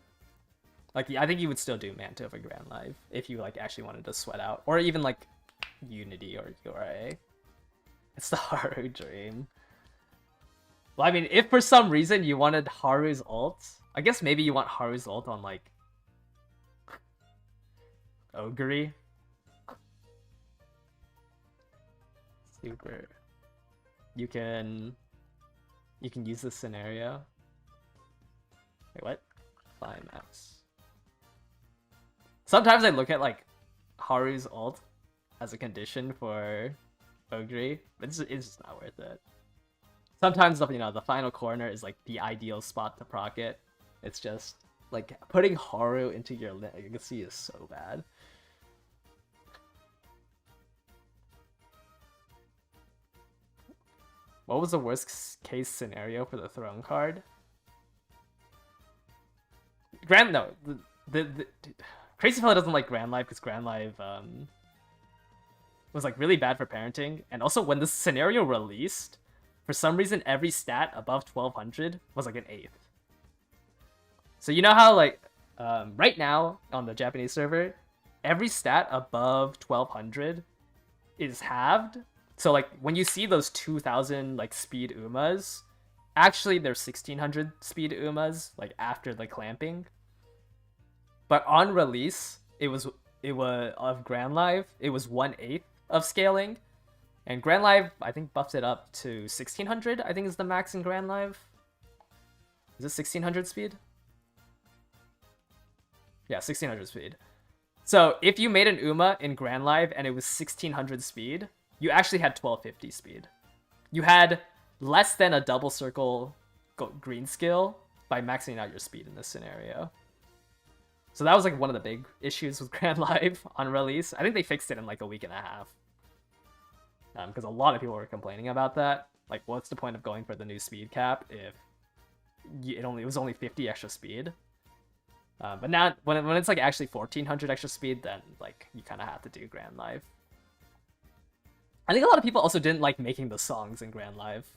Like, I think you would still do Manta over Grand Life if you, like, actually wanted to sweat out. Or even, like, Unity or URA. It's the Haru dream. Well, I mean, if for some reason you wanted Haru's ult, I guess maybe you want Haru's ult on, like, Ogre. Super. You can use this scenario. Wait, what? Climax. Sometimes I look at, like, Haru's ult as a condition for Ogre, but it's just not worth it. Sometimes, you know, the final corner is, like, the ideal spot to proc it. It's just, like, putting Haru into your legacy is so bad. What was the worst case scenario for the throne card? Crazy Fella doesn't like Grand Life because Grand Life was, like, really bad for parenting. And also, when this scenario released, for some reason, every stat above 1200 was, like, an 8th. So you know how, like, right now on the Japanese server, every stat above 1200 is halved. So, like, when you see those 2000, like, speed Umas, actually they're 1600 speed Umas, like, after the clamping. But on release, it was of Grand Life, it was 1/8 of scaling. And Grand Life, I think, buffed it up to 1600, I think is the max in Grand Life. Is it 1600 speed? Yeah, 1600 speed. So if you made an Uma in Grand Life and it was 1600 speed, you actually had 1250 speed. You had less than a double circle green skill by maxing out your speed in this scenario. So that was, like, one of the big issues with Grand Life on release. I think they fixed it in, like, a week and a half. Because a lot of people were complaining about that. Like, what's the point of going for the new speed cap if it was only 50 extra speed? But now, when it's, like, actually 1400 extra speed, then, like, you kind of have to do Grand Life. I think a lot of people also didn't like making the songs in Grand Life.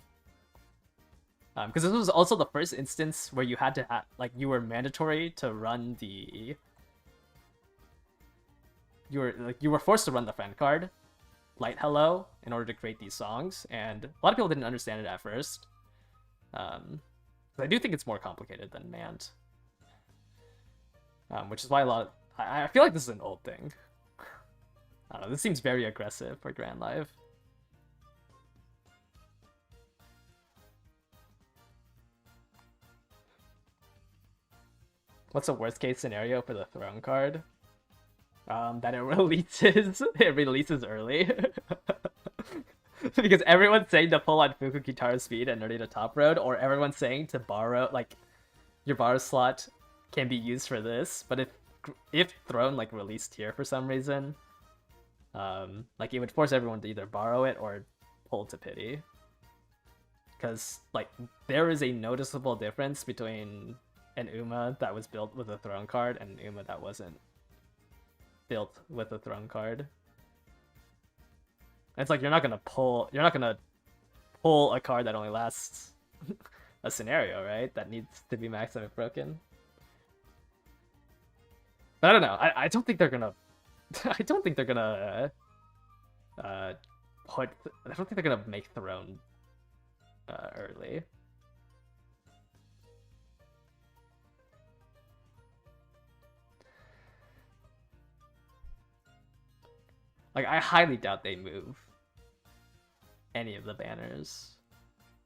Because this was also the first instance where you had to you were mandatory to run the... You were forced to run the friend card, Light Hello, in order to create these songs, and a lot of people didn't understand it at first. I do think it's more complicated than Mant. Which is why I feel like this is an old thing. I don't know, this seems very aggressive for Grand Life. What's the worst case scenario for the throne card? That it releases. It releases early. Because everyone's saying to pull on Fuku Kitaro speed and Nerdy to top road, or everyone's saying to borrow, like, your borrow slot can be used for this, but if throne like released here for some reason, like it would force everyone to either borrow it or pull to pity. Because like there is a noticeable difference between an Uma that was built with a throne card and an Uma that wasn't built with a throne card. And it's like you're not gonna pull a card that only lasts a scenario, right? That needs to be maxed out if broken. But I don't know. I don't think they're gonna. I don't think they're gonna. I don't think they're gonna make Throne early. Like I highly doubt they move any of the banners.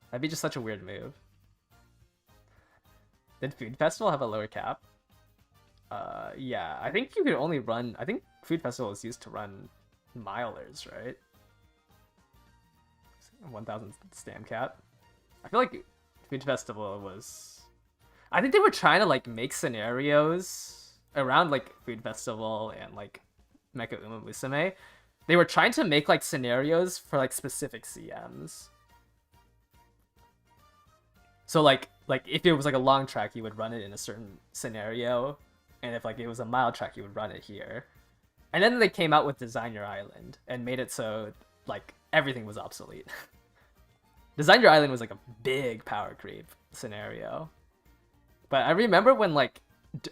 That'd be just such a weird move. Did Food Festival have a lower cap? Yeah, I think you could only run. I think Food Festival is used to run milers, right? 1,000 stamp cap. I feel like Food Festival was. I think they were trying to like make scenarios around like Food Festival and like Mecha Uma Musume. They were trying to make like scenarios for like specific CMs. So like if it was like a long track, you would run it in a certain scenario, and if like it was a mile track, you would run it here. And then they came out with Design Your Island and made it so like everything was obsolete. Design Your Island was like a big power creep scenario. But I remember when like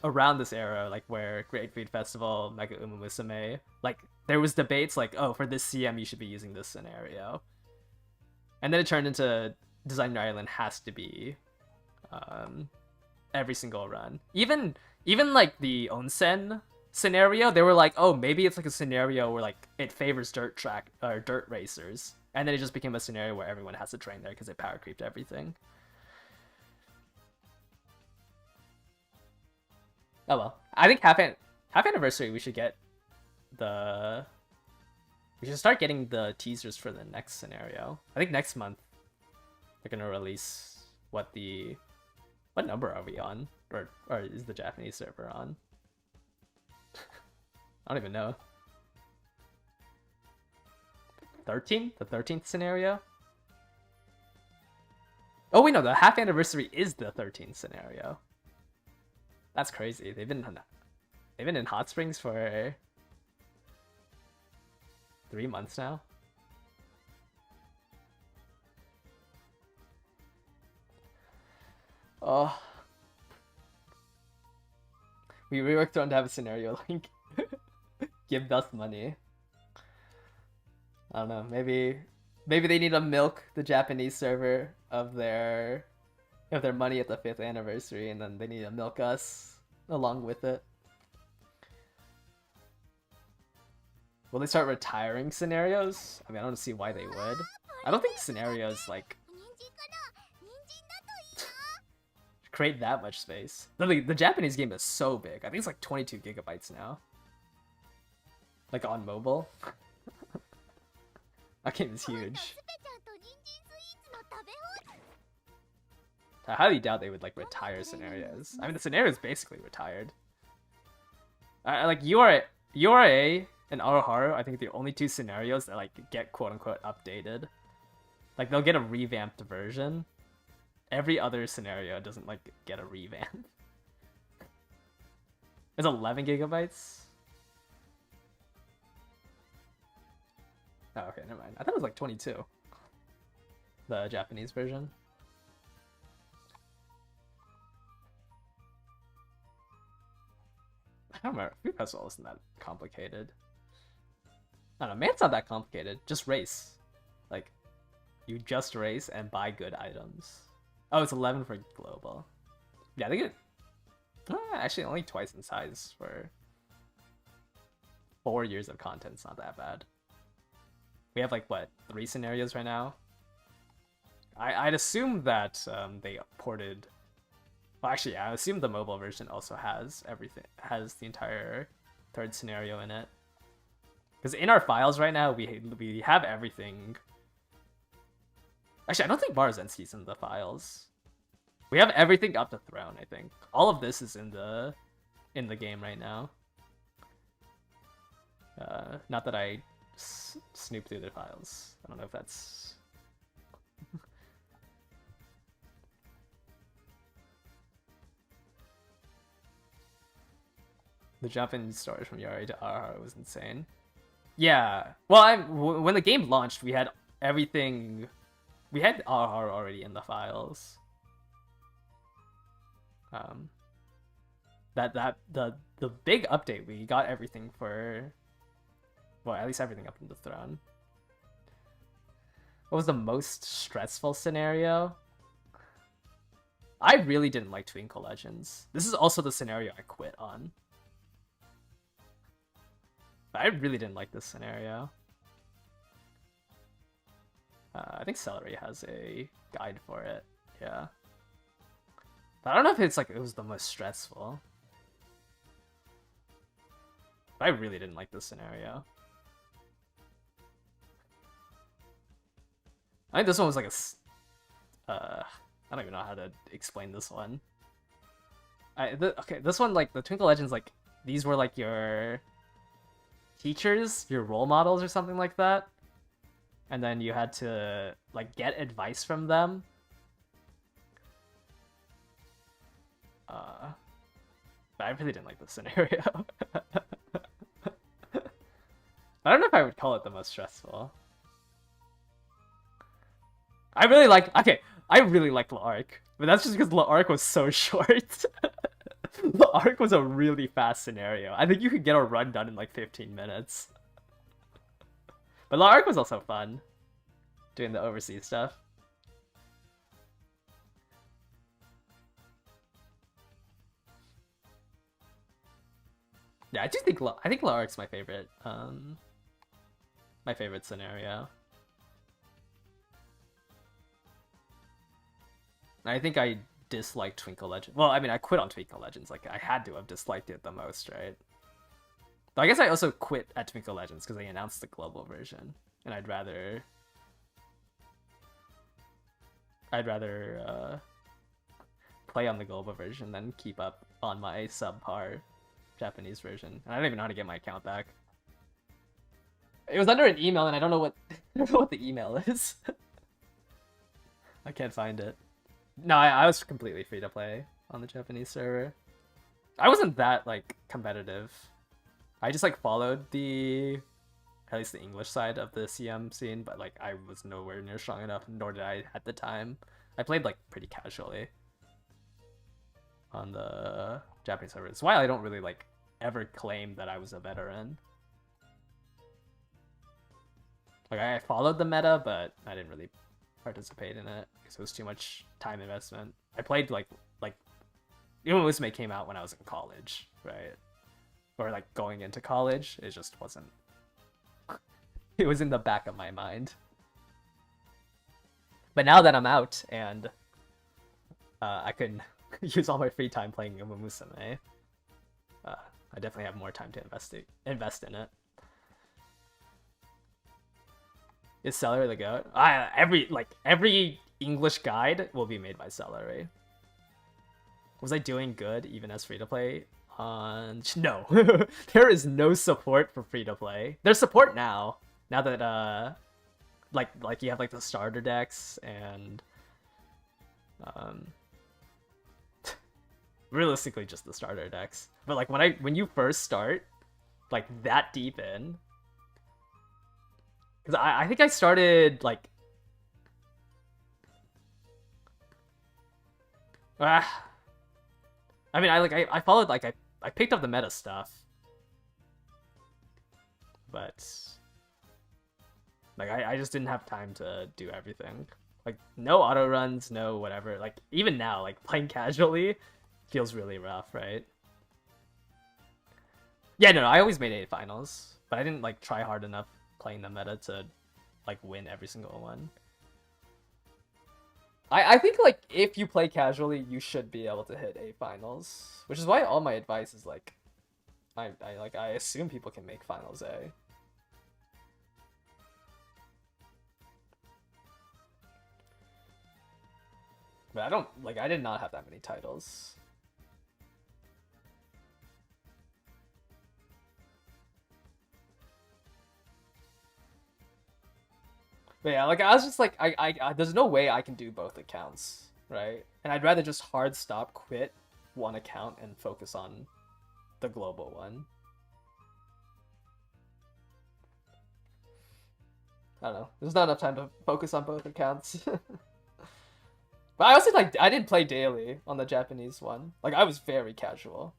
around this era, like where Great Food Festival, Mecha Uma Musume, like there was debates like, oh, for this CM you should be using this scenario. And then it turned into Design Your Island has to be every single run. Even like the Onsen scenario, they were like, oh, maybe it's like a scenario where like it favors dirt track or dirt racers. And then it just became a scenario where everyone has to train there because it power creeped everything. Oh well. I think half anniversary we should get we should start getting the teasers for the next scenario. I think next month they're gonna release what number are we on? Or is the Japanese server on? I don't even know. 13? The 13th scenario? Oh wait, no, the half anniversary is the 13th scenario. That's crazy. They've been in Hot Springs for 3 months now. Oh. We reworked on to have a scenario link. Give us money. I don't know, maybe they need to milk the Japanese server of their money at the 5th anniversary, and then they need to milk us along with it. Will they start retiring scenarios? I mean, I don't see why they would. I don't think scenarios like create that much space. The Japanese game is so big. I think it's like 22 gigabytes now. Like on mobile. That game is huge. I highly doubt they would like retire scenarios. I mean, the scenario is basically retired. Like URA and Aoharu, I think the only two scenarios that like get quote unquote updated. Like they'll get a revamped version. Every other scenario doesn't like get a revamp. It's 11 gigabytes. Oh, okay, never mind. I thought it was like 22. The Japanese version. I don't remember. Food Festival isn't that complicated. I don't know. Man, it's not that complicated. Just race. Like, you just race and buy good items. Oh, it's 11 for global. Yeah, I think it... actually, only twice in size for 4 years of content. It's not that bad. We have like, what, 3 scenarios right now? I'd assume that they ported Well, actually, yeah, I assume the mobile version also has everything, has the entire third scenario in it. Because in our files right now, we have everything. Actually, I don't think Barzensky's in the files. We have everything up to Throne, I think. All of this is in the game right now. Not that I snoop through the files. I don't know if that's... The jump in storage from Yari to RR was insane. Yeah. Well, when the game launched, we had everything... We had RR already in the files. The big update, we got everything for... Well, at least everything up in the Throne. What was the most stressful scenario? I really didn't like Twinkle Legends. This is also the scenario I quit on. I really didn't like this scenario. I think Celery has a guide for it. Yeah. But I don't know if it's like it was the most stressful. But I really didn't like this scenario. I think this one was like a... I don't even know how to explain this one. Okay, this one, like, the Twinkle Legends, like, these were like your teachers, your role models or something like that. And then you had to, like, get advice from them. But I really didn't like this scenario. I don't know if I would call it the most stressful. I really like L'Arc, but that's just because L'Arc was so short. L'Arc was a really fast scenario. I think you could get a run done in like 15 minutes. But L'Arc was also fun, doing the overseas stuff. Yeah, I think L'Arc's my favorite scenario. I think I disliked Twinkle Legends. Well, I mean, I quit on Twinkle Legends. Like, I had to have disliked it the most, right? But I guess I also quit at Twinkle Legends because they announced the global version, and I'd rather play on the global version than keep up on my subpar Japanese version. And I don't even know how to get my account back. It was under an email, and I don't know what the email is. I can't find it. No, I was completely free to play on the Japanese server. I wasn't that, like, competitive. I just, like, followed at least the English side of the CM scene, but, like, I was nowhere near strong enough, nor did I at the time. I played, like, pretty casually on the Japanese server. That's why I don't really, like, ever claim that I was a veteran. Like, I followed the meta, but I didn't really participate in it because it was too much time investment. I played like even when Musume came out when I was in college, right? Or like going into college, it just wasn't. It was in the back of my mind. But now that I'm out and I can use all my free time playing Musume, I definitely have more time to invest in it. Is Celery the goat? Every English guide will be made by Celery. Was I doing good even as free to play? No, there is no support for free to play. There's support now that like you have like the starter decks and realistically just the starter decks. But like when you first start, like that deep in. Because I think I started, like... I mean, I followed, like, I picked up the meta stuff. But... Like, I just didn't have time to do everything. Like, no auto runs, no whatever. Like, even now, like, playing casually feels really rough, right? Yeah, no, I always made 8 finals. But I didn't, like, try hard enough playing the meta to like win every single one. I think like if you play casually, you should be able to hit A finals, which is why all my advice is like, I assume people can make finals A. But I don't like I did not have that many titles. But yeah, like I was just like I there's no way I can do both accounts, right? And I'd rather just hard stop, quit one account and focus on the global one. I don't know. There's not enough time to focus on both accounts. But I also like I didn't play daily on the Japanese one. Like I was very casual.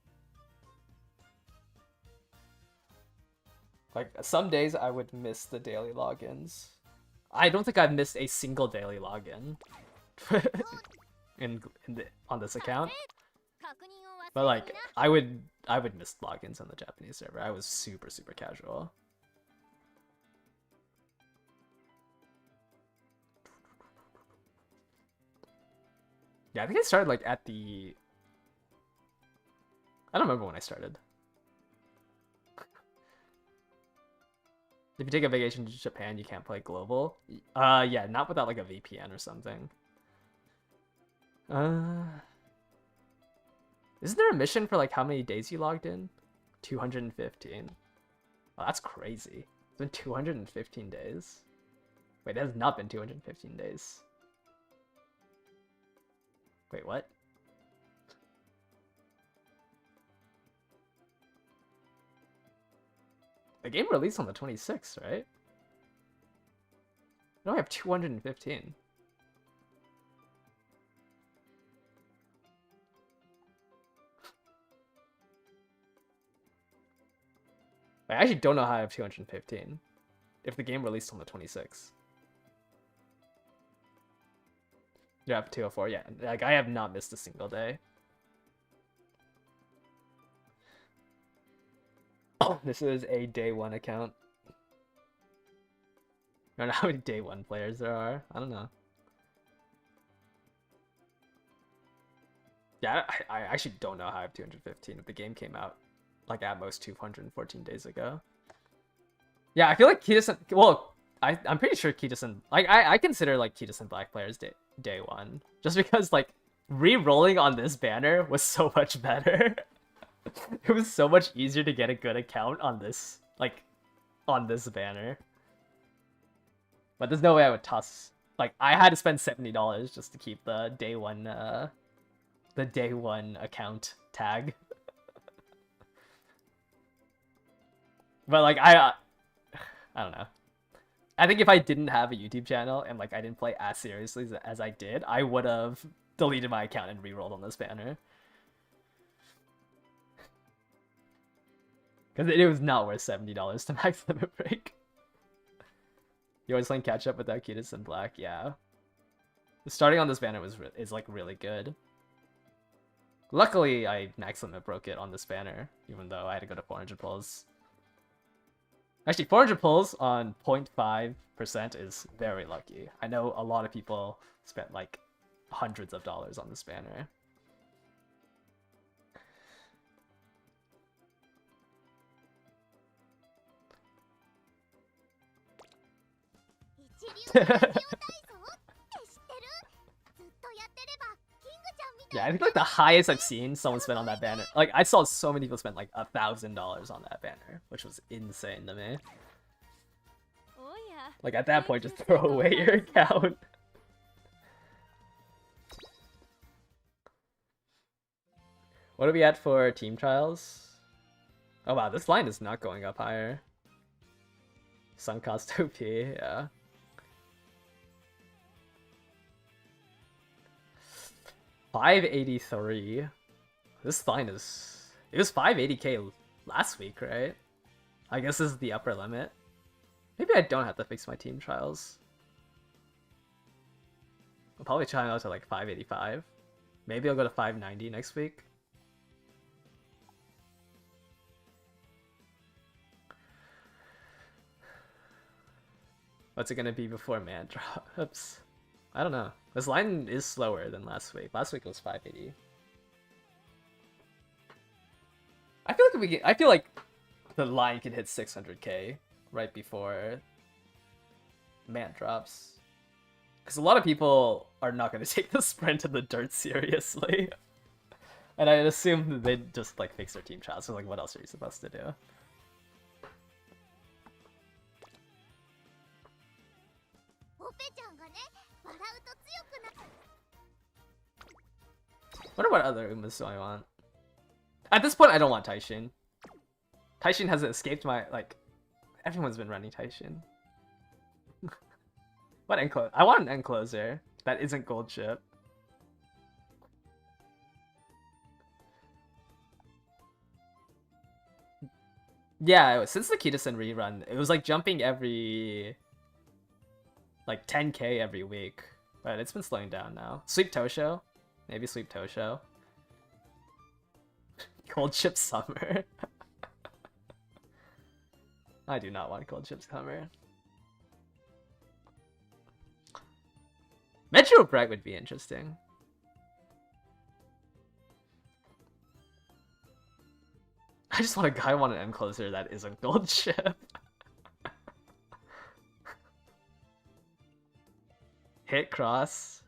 Like some days I would miss the daily logins. I don't think I've missed a single daily login on this account. But like I would miss logins on the Japanese server. I was super casual. Yeah, I think I started like at the I don't remember when I started. If you take a vacation to Japan, you can't play global. Yeah, not without like a VPN or something. Isn't there a mission for like how many days you logged in? 215. Oh, that's crazy. It's been 215 days. Wait, it has not been 215 days. Wait, what? The game released on the 26th, right? No, I have 215. I actually don't know how I have 215. If the game released on the 26th. You have 204, yeah. Like, I have not missed a single day. Oh, this is a day one account. I don't know how many day one players there are. I don't know. Yeah, I actually don't know how I have 215 if the game came out like at most 214 days ago. Yeah, I feel like Kitas, well, I'm pretty sure Kitas and like I consider like Kitas and Black players day one just because like re-rolling on this banner was so much better. It was so much easier to get a good account on this banner. But there's no way I would toss. Like I had to spend $70 just to keep the day one account tag. But like I don't know. I think if I didn't have a YouTube channel and like I didn't play as seriously as I did, I would have deleted my account and re-rolled on this banner. Because it was not worth $70 to max limit break. You always playing catch up without Kitas and Black, yeah. Starting on this banner is like really good. Luckily, I max limit broke it on this banner, even though I had to go to 400 pulls. Actually, 400 pulls on 0.5% is very lucky. I know a lot of people spent like hundreds of dollars on this banner. Yeah, I think like the highest I've seen someone spend on that banner. Like I saw so many people spend like $1,000 on that banner, which was insane to me. Like at that point, just throw away your account. What are we at for team trials? Oh wow, this line is not going up higher. Sunk cost OP, yeah. $583. This line is... It was 580k last week, right? I guess this is the upper limit. Maybe I don't have to fix my team trials. I'll probably try out to like 585. Maybe I'll go to 590 next week. What's it gonna be before man drops? I don't know. This line is slower than last week. Last week was 580. I feel like the line can hit 600k right before Mant drops. Because a lot of people are not going to take the sprint in the dirt seriously. And I assume that they just like fix their team trials. So like, what else are you supposed to do? Wonder what other Umas do I want? At this point, I don't want Taishin. Taishin hasn't escaped my, like, everyone's been running Taishin. What enclose? I want an encloser that isn't gold chip. Yeah, since the Kitasen rerun, it was like jumping every like 10k every week, but it's been slowing down now. Sweep Tosho, maybe Sweep Tosho. Gold chip summer. I do not want gold chip summer. Metro Brett would be interesting. I just want I want an end closer that isn't gold chip. Hit cross.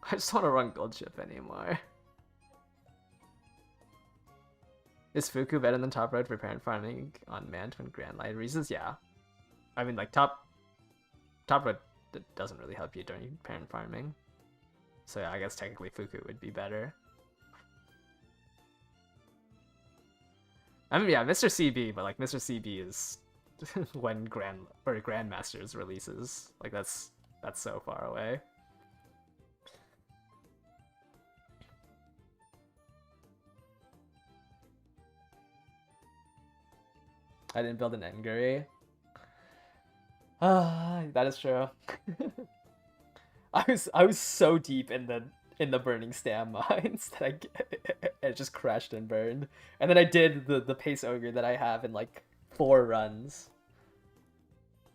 I just want to run gold chip anymore. Is Fuku better than top road for parent farming on Mant when Grand Line reasons? Yeah. I mean, like, top road doesn't really help you during parent farming. So yeah, I guess technically Fuku would be better. I mean, yeah, Mr. CB, but like Mr. CB is when Grandmasters releases. Like that's so far away. I didn't build an Enguri. Ah, that is true. I was so deep in the burning stam mines that it just crashed and burned. And then I did the pace ogre that I have in like 4 runs.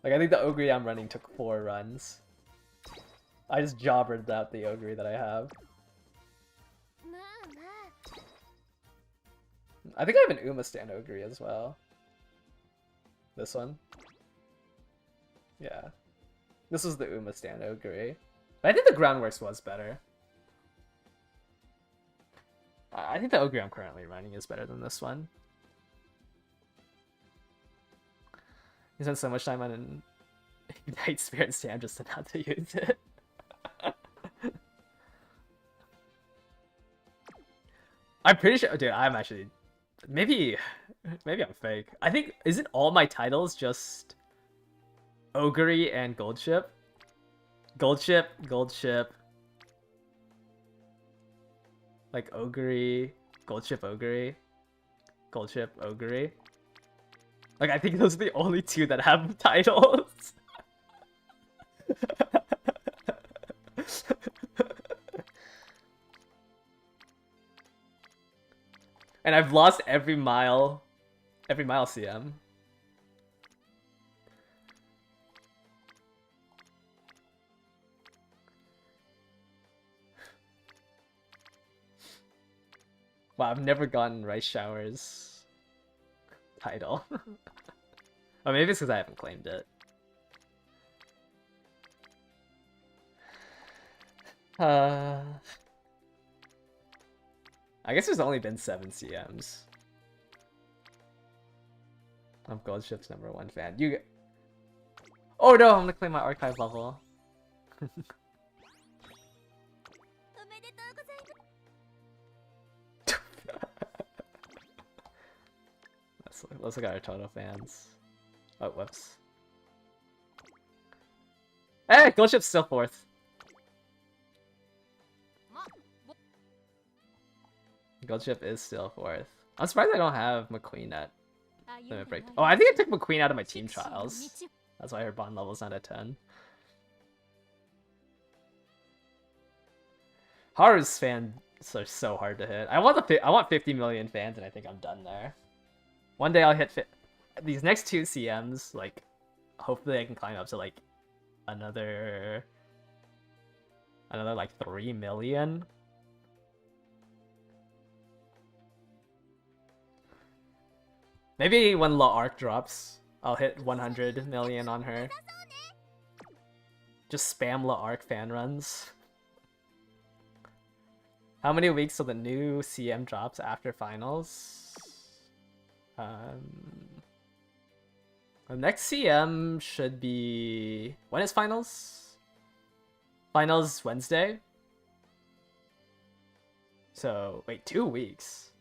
Like I think the ogre I'm running took 4 runs. I just jobbered out the ogre that I have. I think I have an Uma stand ogre as well. This one. Yeah. This was the Uma stand ogre. But I think the Groundworks was better. I think the ogre I'm currently running is better than this one. He spent so much time on an Ignite Spirit Stand just to not to use it. I'm pretty sure, dude, I'm actually, maybe I'm fake. I think, isn't all my titles just Ogre and Gold Ship? Gold Ship, Gold Ship. Like Ogre, Gold Ship Ogre, Gold Ship Ogre. Like I think those are the only 2 that have titles. And I've lost every mile CM. Wow, I've never gotten Rice Shower's title. Oh, maybe it's because I haven't claimed it. I guess there's only been 7 CMs. I'm Gold Ship's #1 fan. You. Oh no, I'm gonna claim my archive level. Let's look at our total fans. Oh, whoops. Hey, Gold Ship's still 4th. Gold Ship is still 4th. I'm surprised I don't have McQueen at Limit Break. Oh, I think I took McQueen out of my team trials. That's why her bond level's not at 10. Haru's fans are so hard to hit. I want 50 million fans, and I think I'm done there. One day I'll hit these next two CMs, like, hopefully I can climb up to like another like 3 million. Maybe when La Arc drops, I'll hit 100 million on her. Just spam La Arc fan runs. How many weeks till the new CM drops after finals? The next CM should be... When is finals? Finals Wednesday? So, wait, 2 weeks?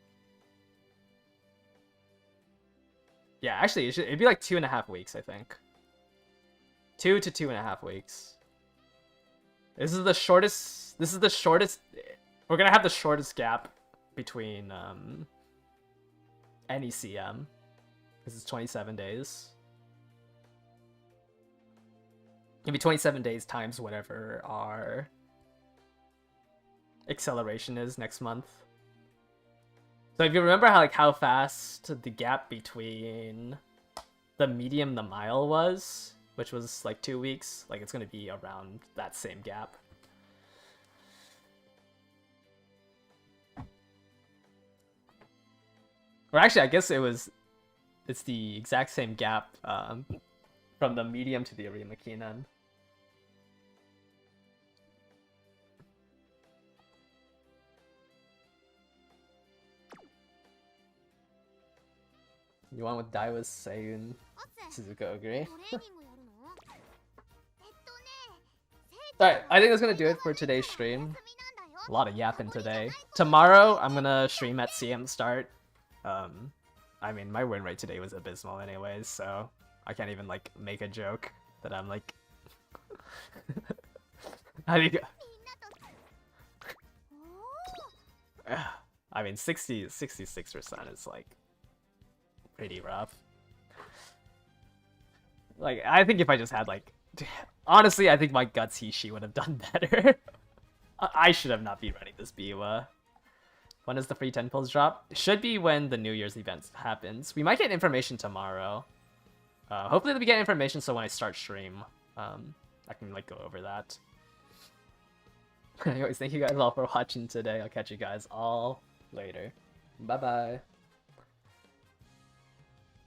Yeah, actually, it'd be like 2.5 weeks, I think. 2 to 2.5 weeks. This is the shortest... We're gonna have the shortest gap between any CM. Because it's 27 days. It'd be 27 days times whatever our acceleration is next month. So if you remember how fast the gap between the medium and the mile was, which was like 2 weeks, like it's gonna be around that same gap. Or actually, I guess it's the exact same gap from the medium to the Arima Keenan. You want with Daiwa's Seiyun Suzuka Ogre? Alright, I think that's gonna do it for today's stream. A lot of yapping today. Tomorrow, I'm gonna stream at CM start. I mean, my win rate today was abysmal anyways, so I can't even, like, make a joke that I'm, like... I mean, 66% is, like, pretty rough. Like, I think if I just had, like... Honestly, I think my Guts Hishi would have done better. I should have not been running this Biwa. When does the free 10 pulls drop? It should be when the New Year's event happens. We might get information tomorrow. Hopefully we get information so when I start stream, I can like go over that. Anyways, thank you guys all for watching today. I'll catch you guys all later. Bye bye.